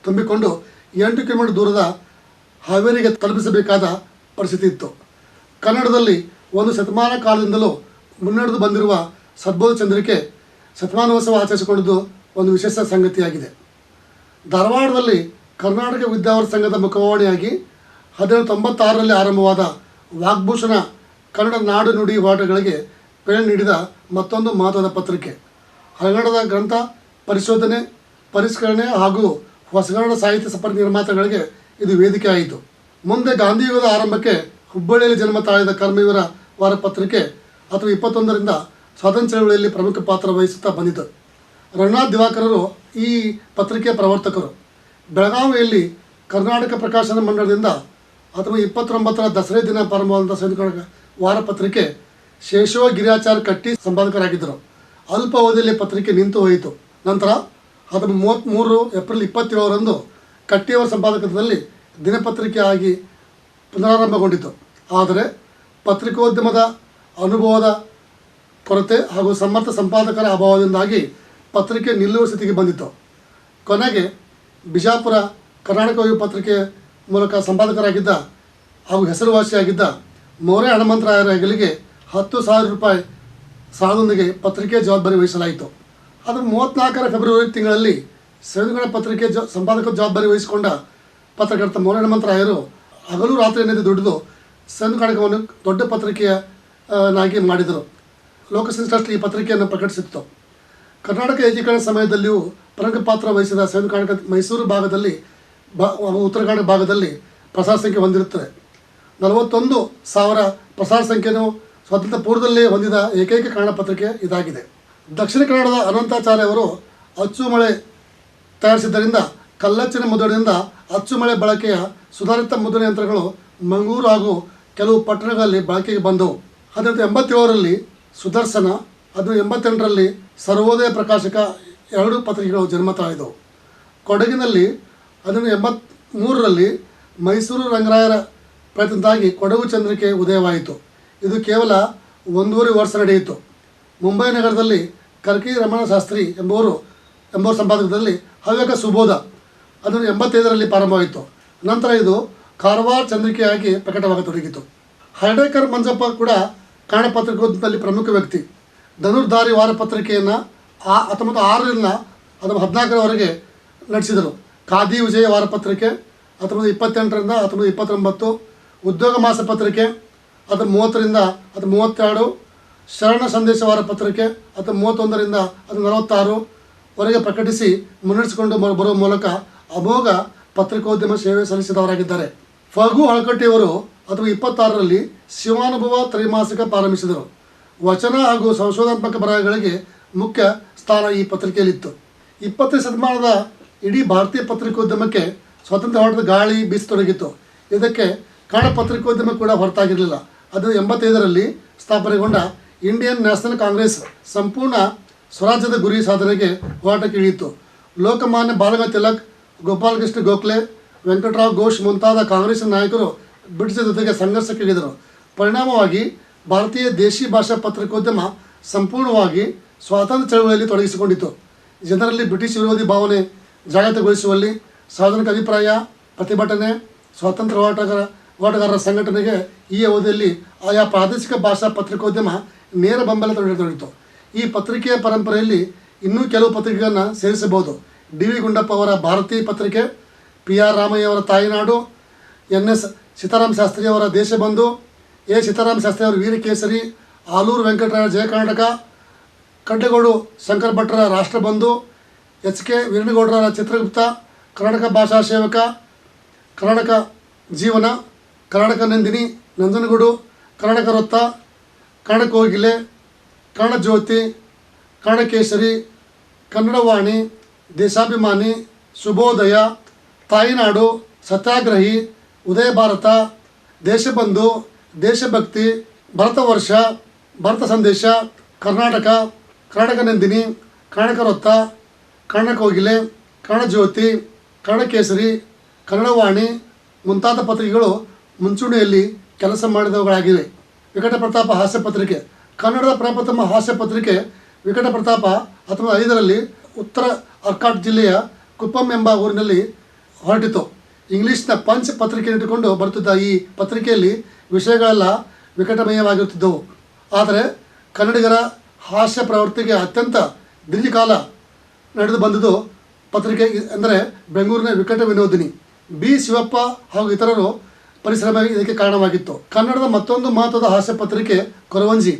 ತುಂಬಿಕೊಂಡು 8 ಕಿಲೋಮೀಟರ್ ದೂರದ ಹಾವೇರಿಗೆ ತಲುಪಿಸಬೇಕಾದ ಪರಿಸ್ಥಿತಿ ಇತ್ತು. ಕನ್ನಡದಲ್ಲಿ ಒಂದು ಶತಮಾನ ಕಾಲದಿಂದಲೂ ಮುನ್ನಡೆದು ಬಂದಿರುವ ಸದ್ಬೋಧ ಚಂದ್ರಿಕೆ ಶತಮಾನೋತ್ಸವ ಆಚರಿಸಿಕೊಂಡಿದ್ದು ಒಂದು ವಿಶೇಷ ಸಂಗತಿಯಾಗಿದೆ. ಧಾರವಾಡದಲ್ಲಿ ಕರ್ನಾಟಕ ವಿದ್ಯಾವರ್ತ ಸಂಘದ ಮುಖವಾಣಿಯಾಗಿ 1996ರಲ್ಲಿ ಆರಂಭವಾದ ವಾಗ್ಭೂಷಣ ಕನ್ನಡ ನಾಡು ನುಡಿ ಹೋರಾಟಗಳಿಗೆ ಪ್ರೇರಣೆ ನೀಡಿದ ಮತ್ತೊಂದು ಮಹತ್ವದ ಪತ್ರಿಕೆ. ಹಳೆಗನ್ನಡದ ಗ್ರಂಥ ಪರಿಶೋಧನೆ, ಪರಿಷ್ಕರಣೆ ಹಾಗೂ ಹೊಸಗನ್ನಡ ಸಾಹಿತ್ಯ ನಿರ್ಮಾತಗಳಿಗೆ ಇದು ವೇದಿಕೆ ಆಯಿತು. ಮುಂದೆ ಗಾಂಧಿಯುಗದ ಆರಂಭಕ್ಕೆ ಹುಬ್ಬಳ್ಳಿಯಲ್ಲಿ ಜನ್ಮ ತಾಳಿದ ಕರ್ಮವೀರ ವಾರಪತ್ರಿಕೆ 21ರಿಂದ ಸ್ವಾತಂತ್ರ್ಯ ಚಳವಳಿಯಲ್ಲಿ ಪ್ರಮುಖ ಪಾತ್ರ ವಹಿಸುತ್ತಾ ಬಂದಿತು. ರಂಗನಾಥ್ ದಿವಾಕರರು ಈ ಪತ್ರಿಕೆಯ ಪ್ರವರ್ತಕರು. ಬೆಳಗಾವಿಯಲ್ಲಿ ಕರ್ನಾಟಕ ಪ್ರಕಾಶನ ಮಂಡಳದಿಂದ 1929ರ ದಸರಾ ದಿನ ಪ್ರಾರಂಭವಾದ ಸಂಯುಕ್ತ ವಾರಪತ್ರಿಕೆ ಶೇಷವ ಗಿರಿಯಾಚಾರ್ ಕಟ್ಟಿ ಸಂಪಾದಕರಾಗಿದ್ದರು. ಅಲ್ಪ ಅವಧಿಯಲ್ಲಿ ಪತ್ರಿಕೆ ನಿಂತು ಹೋಯಿತು. ನಂತರ 33 ಏಪ್ರಿಲ್ 27ರಂದು ಕಟ್ಟಿಯವರ ಸಂಪಾದಕತ್ವದಲ್ಲಿ ದಿನಪತ್ರಿಕೆಯಾಗಿ ಪುನರಾರಂಭಗೊಂಡಿತು. ಆದರೆ ಪತ್ರಿಕೋದ್ಯಮದ ಅನುಭವದ ಕೊರತೆ ಹಾಗೂ ಸಮರ್ಥ ಸಂಪಾದಕರ ಅಭಾವದಿಂದಾಗಿ ಪತ್ರಿಕೆ ನಿಲ್ಲುವ ಸ್ಥಿತಿಗೆ ಬಂದಿತು. ಕೊನೆಗೆ ಬಿಜಾಪುರ ಕರ್ನಾಟಕ ವೈಭವ ಪತ್ರಿಕೆ ಮೂಲಕ ಸಂಪಾದಕರಾಗಿದ್ದ ಹಾಗೂ ಹೆಸರುವಾಸಿಯಾಗಿದ್ದ ಮೋರೆ ಹನುಮಂತರಾಯರ ಹೆಗಲಿಗೆ 10,000 ರೂಪಾಯಿ ಸಾಲದೊಂದಿಗೆ ಪತ್ರಿಕೆ ಜವಾಬ್ದಾರಿ ವಹಿಸಲಾಯಿತು. 34ರ ಫೆಬ್ರವರಿ ತಿಂಗಳಲ್ಲಿ ಸಂಯುಕ್ತ ಪತ್ರಿಕೆ ಸಂಪಾದಕ ಜವಾಬ್ದಾರಿ ವಹಿಸಿಕೊಂಡ ಪತ್ರಕರ್ತ ಮೋರೆ ಹನುಮಂತರಾಯರು ಹಗಲು ರಾತ್ರಿಯನ್ನೇ ದುಡಿದು ಸಂಯುಕ್ತವನ್ನು ದೊಡ್ಡ ಪತ್ರಿಕೆಯನ್ನಾಗಿ ಮಾಡಿದರು. ಲೋಕಶಿಕ್ಷಣ ಟ್ರಸ್ಟ್ ಈ ಪತ್ರಿಕೆಯನ್ನು ಪ್ರಕಟಿಸಿತ್ತು. ಕರ್ನಾಟಕ ಏಕೀಕರಣ ಸಮಯದಲ್ಲಿಯೂ ಪ್ರಮುಖ ಪಾತ್ರ ವಹಿಸಿದ ಸಂಯುಕ್ತ ಮೈಸೂರು ಭಾಗದಲ್ಲಿ ಉತ್ತರ ಕನ್ನಡ ಭಾಗದಲ್ಲಿ ಪ್ರಸಾರ ಸಂಖ್ಯೆ ಹೊಂದಿರುತ್ತದೆ. 41,000 ಪ್ರಸಾರ ಸಂಖ್ಯೆಯನ್ನು ಸ್ವಾತಂತ್ರ್ಯ ಪೂರ್ವದಲ್ಲೇ ಹೊಂದಿದ ಏಕೈಕ ಕನ್ನಡ ಪತ್ರಿಕೆ ಇದಾಗಿದೆ. ದಕ್ಷಿಣ ಕನ್ನಡದ ಅನಂತಾಚಾರ್ಯ ಅವರು ಅಚ್ಚು ಮಳೆ ತಯಾರಿಸಿದ್ದರಿಂದ ಕಲ್ಲಚ್ಚಿನ ಮುದ್ರಣದಿಂದ ಅಚ್ಚುಮಳೆ ಬಳಕೆಯ ಸುಧಾರಿತ ಮುದ್ರಣ ಯಂತ್ರಗಳು ಮಂಗಳೂರು ಹಾಗೂ ಕೆಲವು ಪಟ್ಟಣಗಳಲ್ಲಿ ಬಳಕೆಗೆ ಬಂದವು. 1887ರಲ್ಲಿ ಸುದರ್ಶನ, 1888ರಲ್ಲಿ ಸರ್ವೋದಯ ಪ್ರಕಾಶಕ ಎರಡು ಪತ್ರಿಕೆಗಳು ಜನ್ಮ ತಾಳಿದವು. ಕೊಡಗಿನಲ್ಲಿ 1883ರಲ್ಲಿ ಮೈಸೂರು ರಂಗರಾಯರ ಪ್ರಯತ್ನದಿಂದಾಗಿ ಕೊಡಗು ಚಂದ್ರಿಕೆ ಉದಯವಾಯಿತು. ಇದು ಕೇವಲ 1.5 ವರ್ಷ ನಡೆಯಿತು. ಮುಂಬೈ ನಗರದಲ್ಲಿ ಕರ್ಕಿ ರಮಣ ಶಾಸ್ತ್ರಿ ಎಂಬುವರ ಸಂಪಾದಕದಲ್ಲಿ ಹವ್ಯಕ ಸುಬೋಧ 1885ರಲ್ಲಿ ಪ್ರಾರಂಭವಾಯಿತು. ನಂತರ ಇದು ಕಾರವಾರ ಚಂದ್ರಿಕೆಯಾಗಿ ಪ್ರಕಟವಾಗತೊಡಗಿತು. ಹರ್ಡೇಕರ್ ಮಂಜಪ್ಪ ಕೂಡ ಕನ್ನಡ ಪತ್ರಿಕೋದ್ಯಮದಲ್ಲಿ ಪ್ರಮುಖ ವ್ಯಕ್ತಿ. ಧನುರ್ಧಾರಿ ವಾರಪತ್ರಿಕೆಯನ್ನು 1906ರಿಂದ 1914ರವರೆಗೆ ನಡೆಸಿದರು. ಖಾದಿ ವಿಜಯ ವಾರಪತ್ರಿಕೆ 1928ರಿಂದ 1929, ಉದ್ಯೋಗ ಮಾಸಪತ್ರಿಕೆ 1930ರಿಂದ 1932, ಶರಣ ಸಂದೇಶ ವಾರಪತ್ರಿಕೆ 1931ರಿಂದ 1946ವರೆಗೆ ಪ್ರಕಟಿಸಿ ಮುನ್ನಡೆಸಿಕೊಂಡು ಬರುವ ಮೂಲಕ ಅಮೋಘ ಪತ್ರಿಕೋದ್ಯಮ ಸೇವೆ ಸಲ್ಲಿಸಿದವರಾಗಿದ್ದಾರೆ. ಫಗು ಹಳಕಟ್ಟಿಯವರು 1926ರಲ್ಲಿ ಶಿವಾನುಭವ ತ್ರೈಮಾಸಿಕ ಪ್ರಾರಂಭಿಸಿದರು. ವಚನ ಹಾಗೂ ಸಂಶೋಧನಾತ್ಮಕ ಬರಹಗಳಿಗೆ ಮುಖ್ಯ ಸ್ಥಾನ ಈ ಪತ್ರಿಕೆಯಲ್ಲಿತ್ತು. 20ನೇ ಶತಮಾನದ ಇಡೀ ಭಾರತೀಯ ಪತ್ರಿಕೋದ್ಯಮಕ್ಕೆ ಸ್ವಾತಂತ್ರ್ಯ ಹೋರಾಟದ ಗಾಳಿ ಬೀಸತೊಡಗಿತ್ತು. ಇದಕ್ಕೆ ಕನ್ನಡ ಪತ್ರಿಕೋದ್ಯಮ ಕೂಡ ಹೊರತಾಗಿರಲಿಲ್ಲ. 1985ರಲ್ಲಿ ಸ್ಥಾಪನೆಗೊಂಡ ಇಂಡಿಯನ್ ನ್ಯಾಷನಲ್ ಕಾಂಗ್ರೆಸ್ ಸಂಪೂರ್ಣ ಸ್ವರಾಜ್ಯದ ಗುರಿ ಸಾಧನೆಗೆ ಹೋರಾಟಕ್ಕೆ ಇಳಿಯಿತು. ಲೋಕಮಾನ್ಯ ಬಾಲಗಂಗಾಧರ ತಿಲಕ್, ಗೋಪಾಲಕೃಷ್ಣ ಗೋಖಲೆ, ವೆಂಕಟರಾವ್ ಘೋಷ್ ಮುಂತಾದ ಕಾಂಗ್ರೆಸ್ ನಾಯಕರು ಬ್ರಿಟಿಷರ ಜೊತೆಗೆ ಸಂಘರ್ಷಕ್ಕೆ ಇಳಿದರು. ಪರಿಣಾಮವಾಗಿ ಭಾರತೀಯ ದೇಶಿ ಭಾಷಾ ಪತ್ರಿಕೋದ್ಯಮ ಸಂಪೂರ್ಣವಾಗಿ ಸ್ವಾತಂತ್ರ್ಯ ಚಳವಳಿಯಲ್ಲಿ ತೊಡಗಿಸಿಕೊಂಡಿತು. ಜನರಲ್ಲಿ ಬ್ರಿಟಿಷ್ ವಿರೋಧಿ ಭಾವನೆ ಜಾಗೃತಗೊಳಿಸುವಲ್ಲಿ ಸಾರ್ವಜನಿಕ ಅಭಿಪ್ರಾಯ, ಪ್ರತಿಭಟನೆ, ಸ್ವಾತಂತ್ರ್ಯ ಹೋರಾಟಗಾರರ ಸಂಘಟನೆಗೆ ಈ ಅವಧಿಯಲ್ಲಿ ಆಯಾ ಪ್ರಾದೇಶಿಕ ಭಾಷಾ ಪತ್ರಿಕೋದ್ಯಮ ನೇರ ಬೆಂಬಲ ತೊಡಗಿತು. ಈ ಪತ್ರಿಕೆಯ ಪರಂಪರೆಯಲ್ಲಿ ಇನ್ನೂ ಕೆಲವು ಪತ್ರಿಕೆಗಳನ್ನು ಸೇರಿಸಬಹುದು. ಡಿ ವಿ ಗುಂಡಪ್ಪ ಅವರ ಭಾರತೀಯ ಪತ್ರಿಕೆ, ಪಿ ಆರ್ ರಾಮಯ್ಯ ಅವರ ತಾಯಿನಾಡು, ಎನ್ ಎಸ್ ಸೀತಾರಾಮ ಶಾಸ್ತ್ರಿ ಅವರ ದೇಶಬಂಧು, ಎ ಸೀತಾರಾಮ ಶಾಸ್ತ್ರಿ ಅವರ ವೀರಕೇಸರಿ, ಆಲೂರು ವೆಂಕಟರಾಯ ಜಯ ಕರ್ನಾಟಕ, ಕಡ್ಡೆಗೋಡು ಶಂಕರ ಭಟ್ರ ರಾಷ್ಟ್ರಬಂಧು, ಎಚ್ ಕೆ ವೀರನಗೌಡರ ಚಿತ್ರಗುಪ್ತ, ಕರ್ನಾಟಕ ಭಾಷಾ ಸೇವಕ, ಕರ್ನಾಟಕ ಜೀವನ, ಕರ್ನಾಟಕ ನಂದಿನಿ, ನಂಜನಗೂಡು, ಕರ್ನಾಟಕ ವೃತ್ತ, ಕನ್ನಡ ಕೋಗಿಲೆ, ಕನ್ನಡ ಜ್ಯೋತಿ, ಕನ್ನಡ ಕೇಸರಿ, ಕನ್ನಡವಾಣಿ, ದೇಶಾಭಿಮಾನಿ, ಶುಭೋದಯ, ತಾಯಿನಾಡು, ಸತ್ಯಾಗ್ರಹಿ, ಉದಯ ಭಾರತ, ದೇಶಬಂಧು, ದೇಶಭಕ್ತಿ, ಭರತ ವರ್ಷ, ಭಾರತ ಸಂದೇಶ, ಕರ್ನಾಟಕ, ಕರ್ನಾಟಕ ನಂದಿನಿ, ಕರ್ನಾಟಕ ವೃತ್ತ, ಕನ್ನಡ ಕೋಗಿಲೆ, ಕನ್ನಡ ಜ್ಯೋತಿ, ಕನ್ನಡ ಕೇಸರಿ, ಕನ್ನಡವಾಣಿ ಮುಂತಾದ ಪತ್ರಿಕೆಗಳು ಮುಂಚೂಣಿಯಲ್ಲಿ ಕೆಲಸ ಮಾಡಿದವುಗಳಾಗಿವೆ. ವಿಕಟ ಪ್ರತಾಪ ಹಾಸ್ಯ ಪತ್ರಿಕೆ. ಕನ್ನಡದ ಪ್ರಪ್ರಥಮ ಹಾಸ್ಯ ಪತ್ರಿಕೆ ವಿಕಟ ಪ್ರತಾಪ 1905ರಲ್ಲಿ ಉತ್ತರ ಆರ್ಕಾಟ್ ಜಿಲ್ಲೆಯ ಕುಪ್ಪಂ ಎಂಬ ಊರಿನಲ್ಲಿ ಹೊರಟಿತು. ಇಂಗ್ಲೀಷ್ನ ಪಂಚ್ ಪತ್ರಿಕೆ ಇಟ್ಟುಕೊಂಡು ಬರುತ್ತಿದ್ದ ಈ ಪತ್ರಿಕೆಯಲ್ಲಿ ವಿಷಯಗಳೆಲ್ಲ ವಿಕಟಮಯವಾಗಿರುತ್ತಿದ್ದವು. ಆದರೆ ಕನ್ನಡಿಗರ ಹಾಸ್ಯ ಪ್ರವೃತ್ತಿಗೆ ಅತ್ಯಂತ ದೀರ್ಘಕಾಲ ನಡೆದು ಬಂದುದು ಪತ್ರಿಕೆ ಎಂದರೆ ಬೆಂಗಳೂರಿನ ವಿಕಟ ವಿನೋದಿನಿ. ಬಿ ಶಿವಪ್ಪ ಹಾಗೂ ಇತರರು ಪರಿಶ್ರಮ ಇದಕ್ಕೆ ಕಾರಣವಾಗಿತ್ತು. ಕನ್ನಡದ ಮತ್ತೊಂದು ಮಹತ್ವದ ಹಾಸ್ಯ ಪತ್ರಿಕೆ ಕೊರವಂಜಿ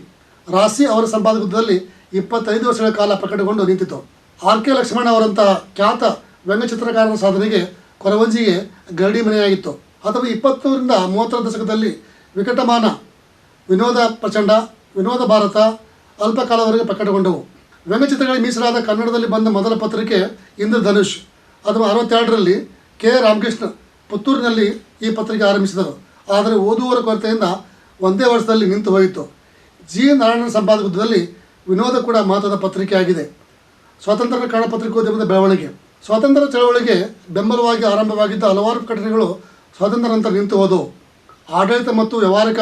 ರಾಶಿ ಅವರ ಸಂಪಾದಕತ್ವದಲ್ಲಿ 25 ವರ್ಷಗಳ ಕಾಲ ಪ್ರಕಟಗೊಂಡು ನಿಂತಿತು. ಆರ್ ಕೆ ಲಕ್ಷ್ಮಣ ಅವರಂತಹ ಖ್ಯಾತ ವ್ಯಂಗ್ಯಚಿತ್ರಕಾರರ ಸಾಧನೆಗೆ ಕೊರವಂಜಿಗೆ ಗರಡಿ ಮನೆಯಾಗಿತ್ತು. ಅಥವಾ 20ರಿಂದ 30ರ ದಶಕದಲ್ಲಿ ವಿಕಟಮಾನ, ವಿನೋದ ಪ್ರಚಂಡ, ವಿನೋದ ಭಾರತ ಅಲ್ಪಕಾಲದವರೆಗೆ ಪ್ರಕಟಗೊಂಡವು. ವ್ಯಂಗ್ಯಚಿತ್ರಗಳಿಗೆ ಮೀಸಲಾದ ಕನ್ನಡದಲ್ಲಿ ಬಂದ ಮೊದಲ ಪತ್ರಿಕೆ ಇಂದ್ರಧನುಷ್. 1962ರಲ್ಲಿ ಕೆ ರಾಮಕೃಷ್ಣ ಪುತ್ತೂರಿನಲ್ಲಿ ಈ ಪತ್ರಿಕೆ ಆರಂಭಿಸಿದರು. ಆದರೆ ಓದುವವರ ಕೊರತೆಯಿಂದ ಒಂದೇ ವರ್ಷದಲ್ಲಿ ನಿಂತು ಹೋಯಿತು. ಜಿ ನಾರಾಯಣನ ಸಂಪಾದಕತ್ವದಲ್ಲಿ ವಿನೋದ ಕೂಡ ಮಹತ್ವದ ಪತ್ರಿಕೆಯಾಗಿದೆ. ಸ್ವಾತಂತ್ರ್ಯ ಕನ್ನಡ ಪತ್ರಿಕೋದ್ಯಮದ ಬೆಳವಣಿಗೆ. ಸ್ವಾತಂತ್ರ್ಯ ಚಳವಳಿಗೆ ಬೆಂಬಲವಾಗಿ ಆರಂಭವಾಗಿದ್ದ ಹಲವಾರು ಪ್ರಕಟಣೆಗಳು ಸ್ವಾತಂತ್ರ್ಯ ನಂತರ ನಿಂತು ಹೋದವು. ಆಡಳಿತ ಮತ್ತು ವ್ಯವಹಾರಿಕ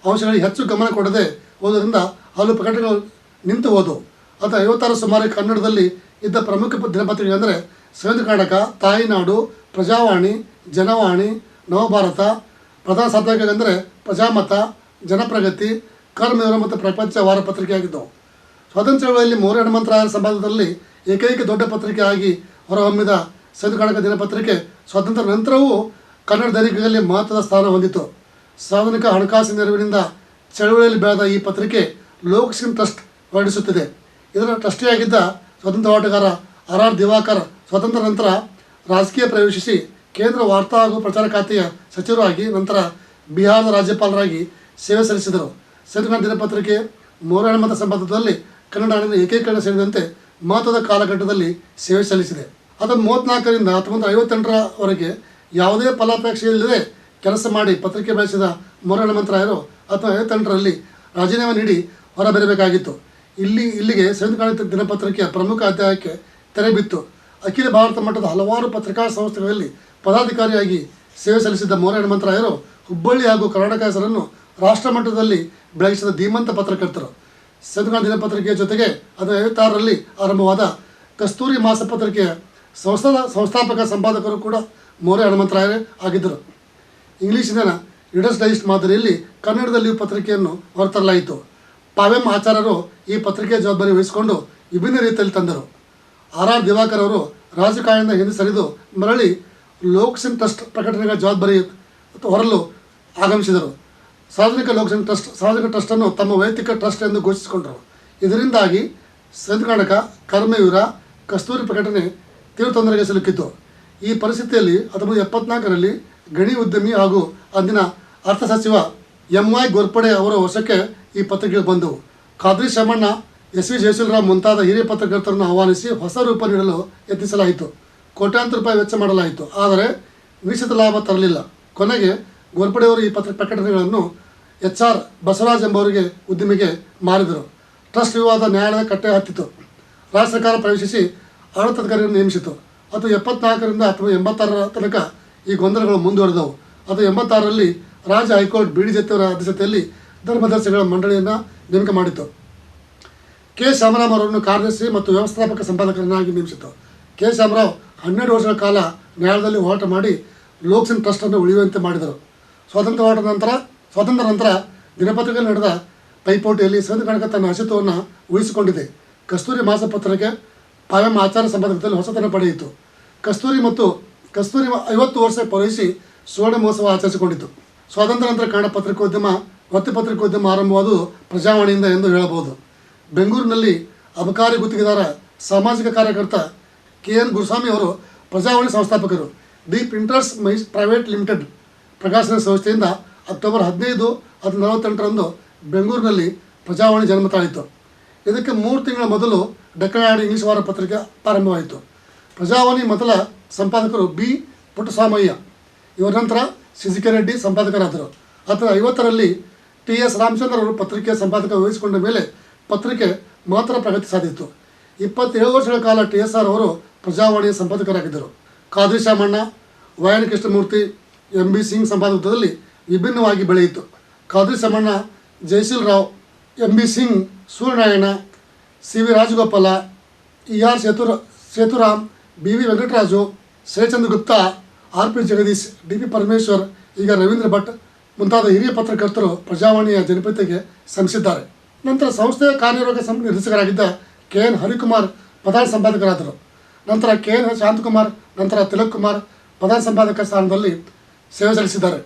ಅಂಶಗಳಿಗೆ ಹೆಚ್ಚು ಗಮನ ಕೊಡದೆ ಹೋದ್ರಿಂದ ಹಲವು ಪ್ರಕಟಣೆಗಳು ನಿಂತು ಹೋದವು. 1956 ಸುಮಾರು ಕನ್ನಡದಲ್ಲಿ ಇದ್ದ ಪ್ರಮುಖ ದಿನಪತ್ರಿಕೆ ಅಂದರೆ ಸಂಯುಕ್ತ ಕರ್ನಾಟಕ, ತಾಯಿನಾಡು, ಪ್ರಜಾವಾಣಿ, ಜನವಾಣಿ, ನವಭಾರತ. ಪ್ರಧಾನ ಸಾಧಕಗಳೆಂದರೆ ಪ್ರಜಾಮತ, ಜನಪ್ರಗತಿ, ಕರ್ಮವಿವರ ಮತ್ತು ಪ್ರಪಂಚ ವಾರಪತ್ರಿಕೆಯಾಗಿದ್ದವು. ಸ್ವಾತಂತ್ರ್ಯ ಚಳವಳಿಯಲ್ಲಿ ಮೌರ್ಯ ಹನುಮಂತರಾಯರ ಸಂಪಾದಕದಲ್ಲಿ ಏಕೈಕ ದೊಡ್ಡ ಪತ್ರಿಕೆ ಆಗಿ ಹೊರಹೊಮ್ಮಿದ ಸಂಯುಕ್ತ ಕರ್ನಾಟಕ ದಿನಪತ್ರಿಕೆ ಸ್ವಾತಂತ್ರ್ಯ ನಂತರವೂ ಕನ್ನಡ ದೈನಿಕಗಳಲ್ಲಿ ಮಹತ್ವದ ಸ್ಥಾನ ಹೊಂದಿತು. ಸಾರ್ವಜನಿಕ ಹಣಕಾಸಿನ ನೆರವಿನಿಂದ ಚಳವಳಿಯಲ್ಲಿ ಬೆಳೆದ ಈ ಪತ್ರಿಕೆ ಲೋಕಸಿಂಗ್ ಟ್ರಸ್ಟ್ ಹೊರಡಿಸುತ್ತಿದೆ. ಇದರ ಟ್ರಸ್ಟಿಯಾಗಿದ್ದ ಸ್ವಾತಂತ್ರ್ಯ ಹೋರಾಟಗಾರ ಆರ್ ಆರ್ ದಿವಾಕರ್ ಸ್ವಾತಂತ್ರ್ಯ ನಂತರ ರಾಜಕೀಯ ಪ್ರವೇಶಿಸಿ ಕೇಂದ್ರ ವಾರ್ತಾ ಹಾಗೂ ಪ್ರಚಾರ ಖಾತೆಯ ಸಚಿವರಾಗಿ ನಂತರ ಬಿಹಾರದ ರಾಜ್ಯಪಾಲರಾಗಿ ಸೇವೆ ಸಲ್ಲಿಸಿದರು. ಸಂಯುಕ್ತ ದಿನಪತ್ರಿಕೆ ಮೌರ್ಯ ಹನುಮಂತ ಸಂಪಾದಕತ್ವದಲ್ಲಿ ಕನ್ನಡ ನಾಡಿನ ಏಕೀಕರಣ ಸೇರಿದಂತೆ ಮಹತ್ವದ ಕಾಲಘಟ್ಟದಲ್ಲಿ ಸೇವೆ ಸಲ್ಲಿಸಿದೆ. 1934ರಿಂದ 1958ರವರೆಗೆ ಯಾವುದೇ ಫಲಾಪೇಕ್ಷೆ ಇಲ್ಲದೆ ಕೆಲಸ ಮಾಡಿ ಪತ್ರಿಕೆ ಬೆಳೆಸಿದ ಮೊರೆ ಹನುಮಂತರಾಯರು 1958ರಲ್ಲಿ ರಾಜೀನಾಮೆ ನೀಡಿ ಹೊರಬರಬೇಕಾಗಿತ್ತು. ಇಲ್ಲಿಗೆ ಸಂಯುಕ್ತ ದಿನಪತ್ರಿಕೆಯ ಪ್ರಮುಖ ಅಧ್ಯಾಯಕ್ಕೆ ತೆರೆ ಬಿತ್ತು. ಅಖಿಲ ಭಾರತ ಮಟ್ಟದ ಹಲವಾರು ಪತ್ರಿಕಾ ಸಂಸ್ಥೆಗಳಲ್ಲಿ ಪದಾಧಿಕಾರಿಯಾಗಿ ಸೇವೆ ಸಲ್ಲಿಸಿದ್ದ ಮೊರೆ ಹನುಮಂತರಾಯರು ಹುಬ್ಬಳ್ಳಿ ಹಾಗೂ ಕರ್ನಾಟಕ ಹೆಸರನ್ನು ರಾಷ್ಟ್ರ ಮಟ್ಟದಲ್ಲಿ ಬೆಳಗಿಸಿದ ಧೀಮಂತ ಪತ್ರಕರ್ತರು. ಸಂಯುಕ್ತ ದಿನಪತ್ರಿಕೆಯ ಜೊತೆಗೆ 1956ರಲ್ಲಿ ಆರಂಭವಾದ ಕಸ್ತೂರಿ ಮಾಸಪತ್ರಿಕೆಯ ಸಂಸ್ಥಾಪಕ ಸಂಪಾದಕರು ಕೂಡ ಮೊರೆ ಹನುಮಂತರಾಯರೇ ಆಗಿದ್ದರು. ಇಂಗ್ಲಿಷಿನ ರೀಡರ್ಸ್ ಡೈಜೆಸ್ಟ್ ಮಾದರಿಯಲ್ಲಿ ಕನ್ನಡದಲ್ಲಿಯೂ ಪತ್ರಿಕೆಯನ್ನು ಹೊರತರಲಾಯಿತು. ಪಾವೆಂ ಆಚಾರ್ಯರು ಈ ಪತ್ರಿಕೆಯ ಜವಾಬ್ದಾರಿ ವಹಿಸಿಕೊಂಡು ವಿಭಿನ್ನ ರೀತಿಯಲ್ಲಿ ತಂದರು. R.R. ದಿವಾಕರ್ ಅವರು ರಾಜಕಾರಣದಿಂದ ಹಿಂದೆ ಸರಿದು ಮರಳಿ ಲೋಕಸೇನ್ ಟ್ರಸ್ಟ್ ಪ್ರಕಟಣೆಗಳ ಜವಾಬ್ದಾರಿ ಹೊರಲು ಆಗಮಿಸಿದರು. ಸಾರ್ವಜನಿಕ ಟ್ರಸ್ಟನ್ನು ತಮ್ಮ ವೈಯಕ್ತಿಕ ಟ್ರಸ್ಟ್ ಎಂದು ಘೋಷಿಸಿಕೊಂಡರು. ಇದರಿಂದಾಗಿ ಸಂಯುಕ್ತ ಕರ್ಮವೀರ ಕಸ್ತೂರಿ ಪ್ರಕಟಣೆ ತೀವ್ರ ತೊಂದರೆಗೆ ಸಿಲುಕಿತು. ಈ ಪರಿಸ್ಥಿತಿಯಲ್ಲಿ 1974ರಲ್ಲಿ ಗಣಿ ಉದ್ಯಮಿ ಹಾಗೂ ಅಂದಿನ ಅರ್ಥ ಸಚಿವ M.Y. ಗೋರ್ಪಡೆ ಅವರ ವಶಕ್ಕೆ ಈ ಪತ್ರಿಕೆಗಳು ಬಂದವು. ಖಾದ್ರಿ ಶಾಮಣ್ಣ, S.V. ಜಯಶೀಲರಾವ್ ಮುಂತಾದ ಹಿರಿಯ ಪತ್ರಕರ್ತರನ್ನು ಆಹ್ವಾನಿಸಿ ಹೊಸ ರೂಪ ನೀಡಲು ಯತ್ನಿಸಲಾಯಿತು. ಕೋಟ್ಯಾಂತರ ರೂಪಾಯಿ ವೆಚ್ಚ ಮಾಡಲಾಯಿತು. ಆದರೆ ನಿರೀಕ್ಷಿತ ಲಾಭ ತರಲಿಲ್ಲ. ಕೊನೆಗೆ ಗೋರ್ಪಡೆಯವರು ಈ ಪ್ರಕಟಣೆಗಳನ್ನು HR. ಬಸವರಾಜ್ ಎಂಬವರಿಗೆ ಉದ್ಯಮಿಗೆ ಮಾರಿದರು. ಟ್ರಸ್ಟ್ ವಿವಾದ ನ್ಯಾಯಾಲಯದ ಕಟ್ಟೆ ಹತ್ತಿತು. ರಾಜ್ಯ ಸರ್ಕಾರ ಪ್ರವೇಶಿಸಿ ಆಡಳಿತಾಧಿಕಾರಿಯನ್ನು ನೇಮಿಸಿತು. 1974ರಿಂದ 1986ರ ತನಕ ಈ ಗೊಂದಲಗಳು ಮುಂದುವರೆದವು. 1986ರಲ್ಲಿ ರಾಜ್ಯ ಹೈಕೋರ್ಟ್ BD ಜತ್ತಿಯವರ ಅಧ್ಯಕ್ಷತೆಯಲ್ಲಿ ಧರ್ಮದರ್ಶಿಗಳ ಮಂಡಳಿಯನ್ನು ನೇಮಕ ಮಾಡಿತು. K. ಶಾಮರಾವ್ ಅವರನ್ನು ಕಾರ್ಯದರ್ಶಿ ಮತ್ತು ವ್ಯವಸ್ಥಾಪಕ ಸಂಪಾದಕರನ್ನಾಗಿ ನೇಮಿಸಿತು. K. ಶಾಮರಾವ್ 12 ವರ್ಷಗಳ ಕಾಲ ನ್ಯಾಯಾಲಯದಲ್ಲಿ ಹೋರಾಟ ಮಾಡಿ ಲೋಕಸೇನ್ ಟ್ರಸ್ಟನ್ನು ಉಳಿಯುವಂತೆ ಮಾಡಿದರು. ಸ್ವಾತಂತ್ರ್ಯ ನಂತರ ದಿನಪತ್ರಿಕೆಯಲ್ಲಿ ನಡೆದ ಪೈಪೋಟಿಯಲ್ಲಿ ಸಂಯುಕ್ತ ತನ್ನ ಅಸ್ತಿತ್ವವನ್ನು ಉಳಿಸಿಕೊಂಡಿದೆ. ಕಸ್ತೂರಿ ಮಾಸಪತ್ರಿಕೆ ಪಾವೆಂ ಆಚಾರ್ಯ ಸಂಪಾದಕದಲ್ಲಿ ಹೊಸತನ ಪಡೆಯಿತು. ಕಸ್ತೂರಿ 50 ವರ್ಷ ಪೂರೈಸಿ ಸುವರ್ಣ ಮಹೋತ್ಸವ ಆಚರಿಸಿಕೊಂಡಿತು. ಸ್ವಾತಂತ್ರ್ಯ ನಂತರ ಕನ್ನಡ ಪತ್ರಿಕೋದ್ಯಮ ವೃತ್ತಿಪತ್ರಿಕೋದ್ಯಮ ಆರಂಭವಾದುದು ಪ್ರಜಾವಾಣಿಯಿಂದ ಎಂದು ಹೇಳಬಹುದು. ಬೆಂಗಳೂರಿನಲ್ಲಿ ಅಬಕಾರಿ ಗುತ್ತಿಗೆದಾರ ಸಾಮಾಜಿಕ ಕಾರ್ಯಕರ್ತ KN ಗುರುಸ್ವಾಮಿ ಅವರು ಪ್ರಜಾವಾಣಿ ಸಂಸ್ಥಾಪಕರು. ದಿ ಪ್ರಿಂಟರ್ಸ್ ಪ್ರೈವೇಟ್ ಲಿಮಿಟೆಡ್ ಪ್ರಕಾಶನ ಸಂಸ್ಥೆಯಿಂದ ಅಕ್ಟೋಬರ್ 15, 1948ರಂದು ಬೆಂಗಳೂರಿನಲ್ಲಿ ಪ್ರಜಾವಾಣಿ ಜನ್ಮ ತಾಳಿತು. ಇದಕ್ಕೆ 3 ತಿಂಗಳ ಮೊದಲು ಡೆಕ್ಕನ್ ಇಂಗ್ಲಿಷ್ ವಾರ ಪತ್ರಿಕೆ ಪ್ರಾರಂಭವಾಯಿತು. ಪ್ರಜಾವಾಣಿ ಮೊದಲ ಸಂಪಾದಕರು B. ಪುಟ್ಟಸ್ವಾಮಯ್ಯ. ಇವರ ನಂತರ CGK ರೆಡ್ಡಿ ಸಂಪಾದಕರಾದರು. 1950ರಲ್ಲಿ T.S. ರಾಮಚಂದ್ರ ಅವರು ಪತ್ರಿಕೆಯ ಸಂಪಾದಕ ವಹಿಸಿಕೊಂಡ ಮೇಲೆ ಪತ್ರಿಕೆ ಮಾತ್ರ ಪ್ರಗತಿ ಸಾಧಿಸಿತು. 27 ವರ್ಷಗಳ ಕಾಲ TSR ಅವರು ಪ್ರಜಾವಾಣಿಯ ಸಂಪಾದಕರಾಗಿದ್ದರು. ಖಾದ್ರಿ ಶಾಮಣ್ಣ, ವಯನ ಕೃಷ್ಣಮೂರ್ತಿ, M.B. ಸಿಂಗ್ ಸಂಪಾದಕತ್ವದಲ್ಲಿ ವಿಭಿನ್ನವಾಗಿ ಬೆಳೆಯಿತು. Khadri Shamanna, ಜಯಶೀಲರಾವ್, M.B. Singh, Suryanarayana, C.V. Rajagopala, E.R. Sethuram, B.V. Venkataraju, Srichandra Gupta, R.P. Jagadish, D.P. Parameshwar, ಈಗ ರವೀಂದ್ರ ಭಟ್ ಮುಂತಾದ ಹಿರಿಯ ಪತ್ರಕರ್ತರು ಪ್ರಜಾವಾಣಿಯ ಜನಪ್ರಿಯತೆಗೆ ಶ್ರಮಿಸಿದ್ದಾರೆ. ನಂತರ ಸಂಸ್ಥೆಯ ಕಾರ್ಯನಿರ್ವಾಹಕ ನಿರ್ದೇಶಕರಾಗಿದ್ದ KN ಹರಿಕುಮಾರ್ ಪ್ರಧಾನ ಸಂಪಾದಕರಾದರು. ನಂತರ KN ಶಾಂತಕುಮಾರ್, ನಂತರ ತಿಲಕ್ ಕುಮಾರ್ ಪ್ರಧಾನ ಸಂಪಾದಕ ಸ್ಥಾನದಲ್ಲಿ ಸೇವೆ ಸಲ್ಲಿಸಿದ್ದಾರೆ.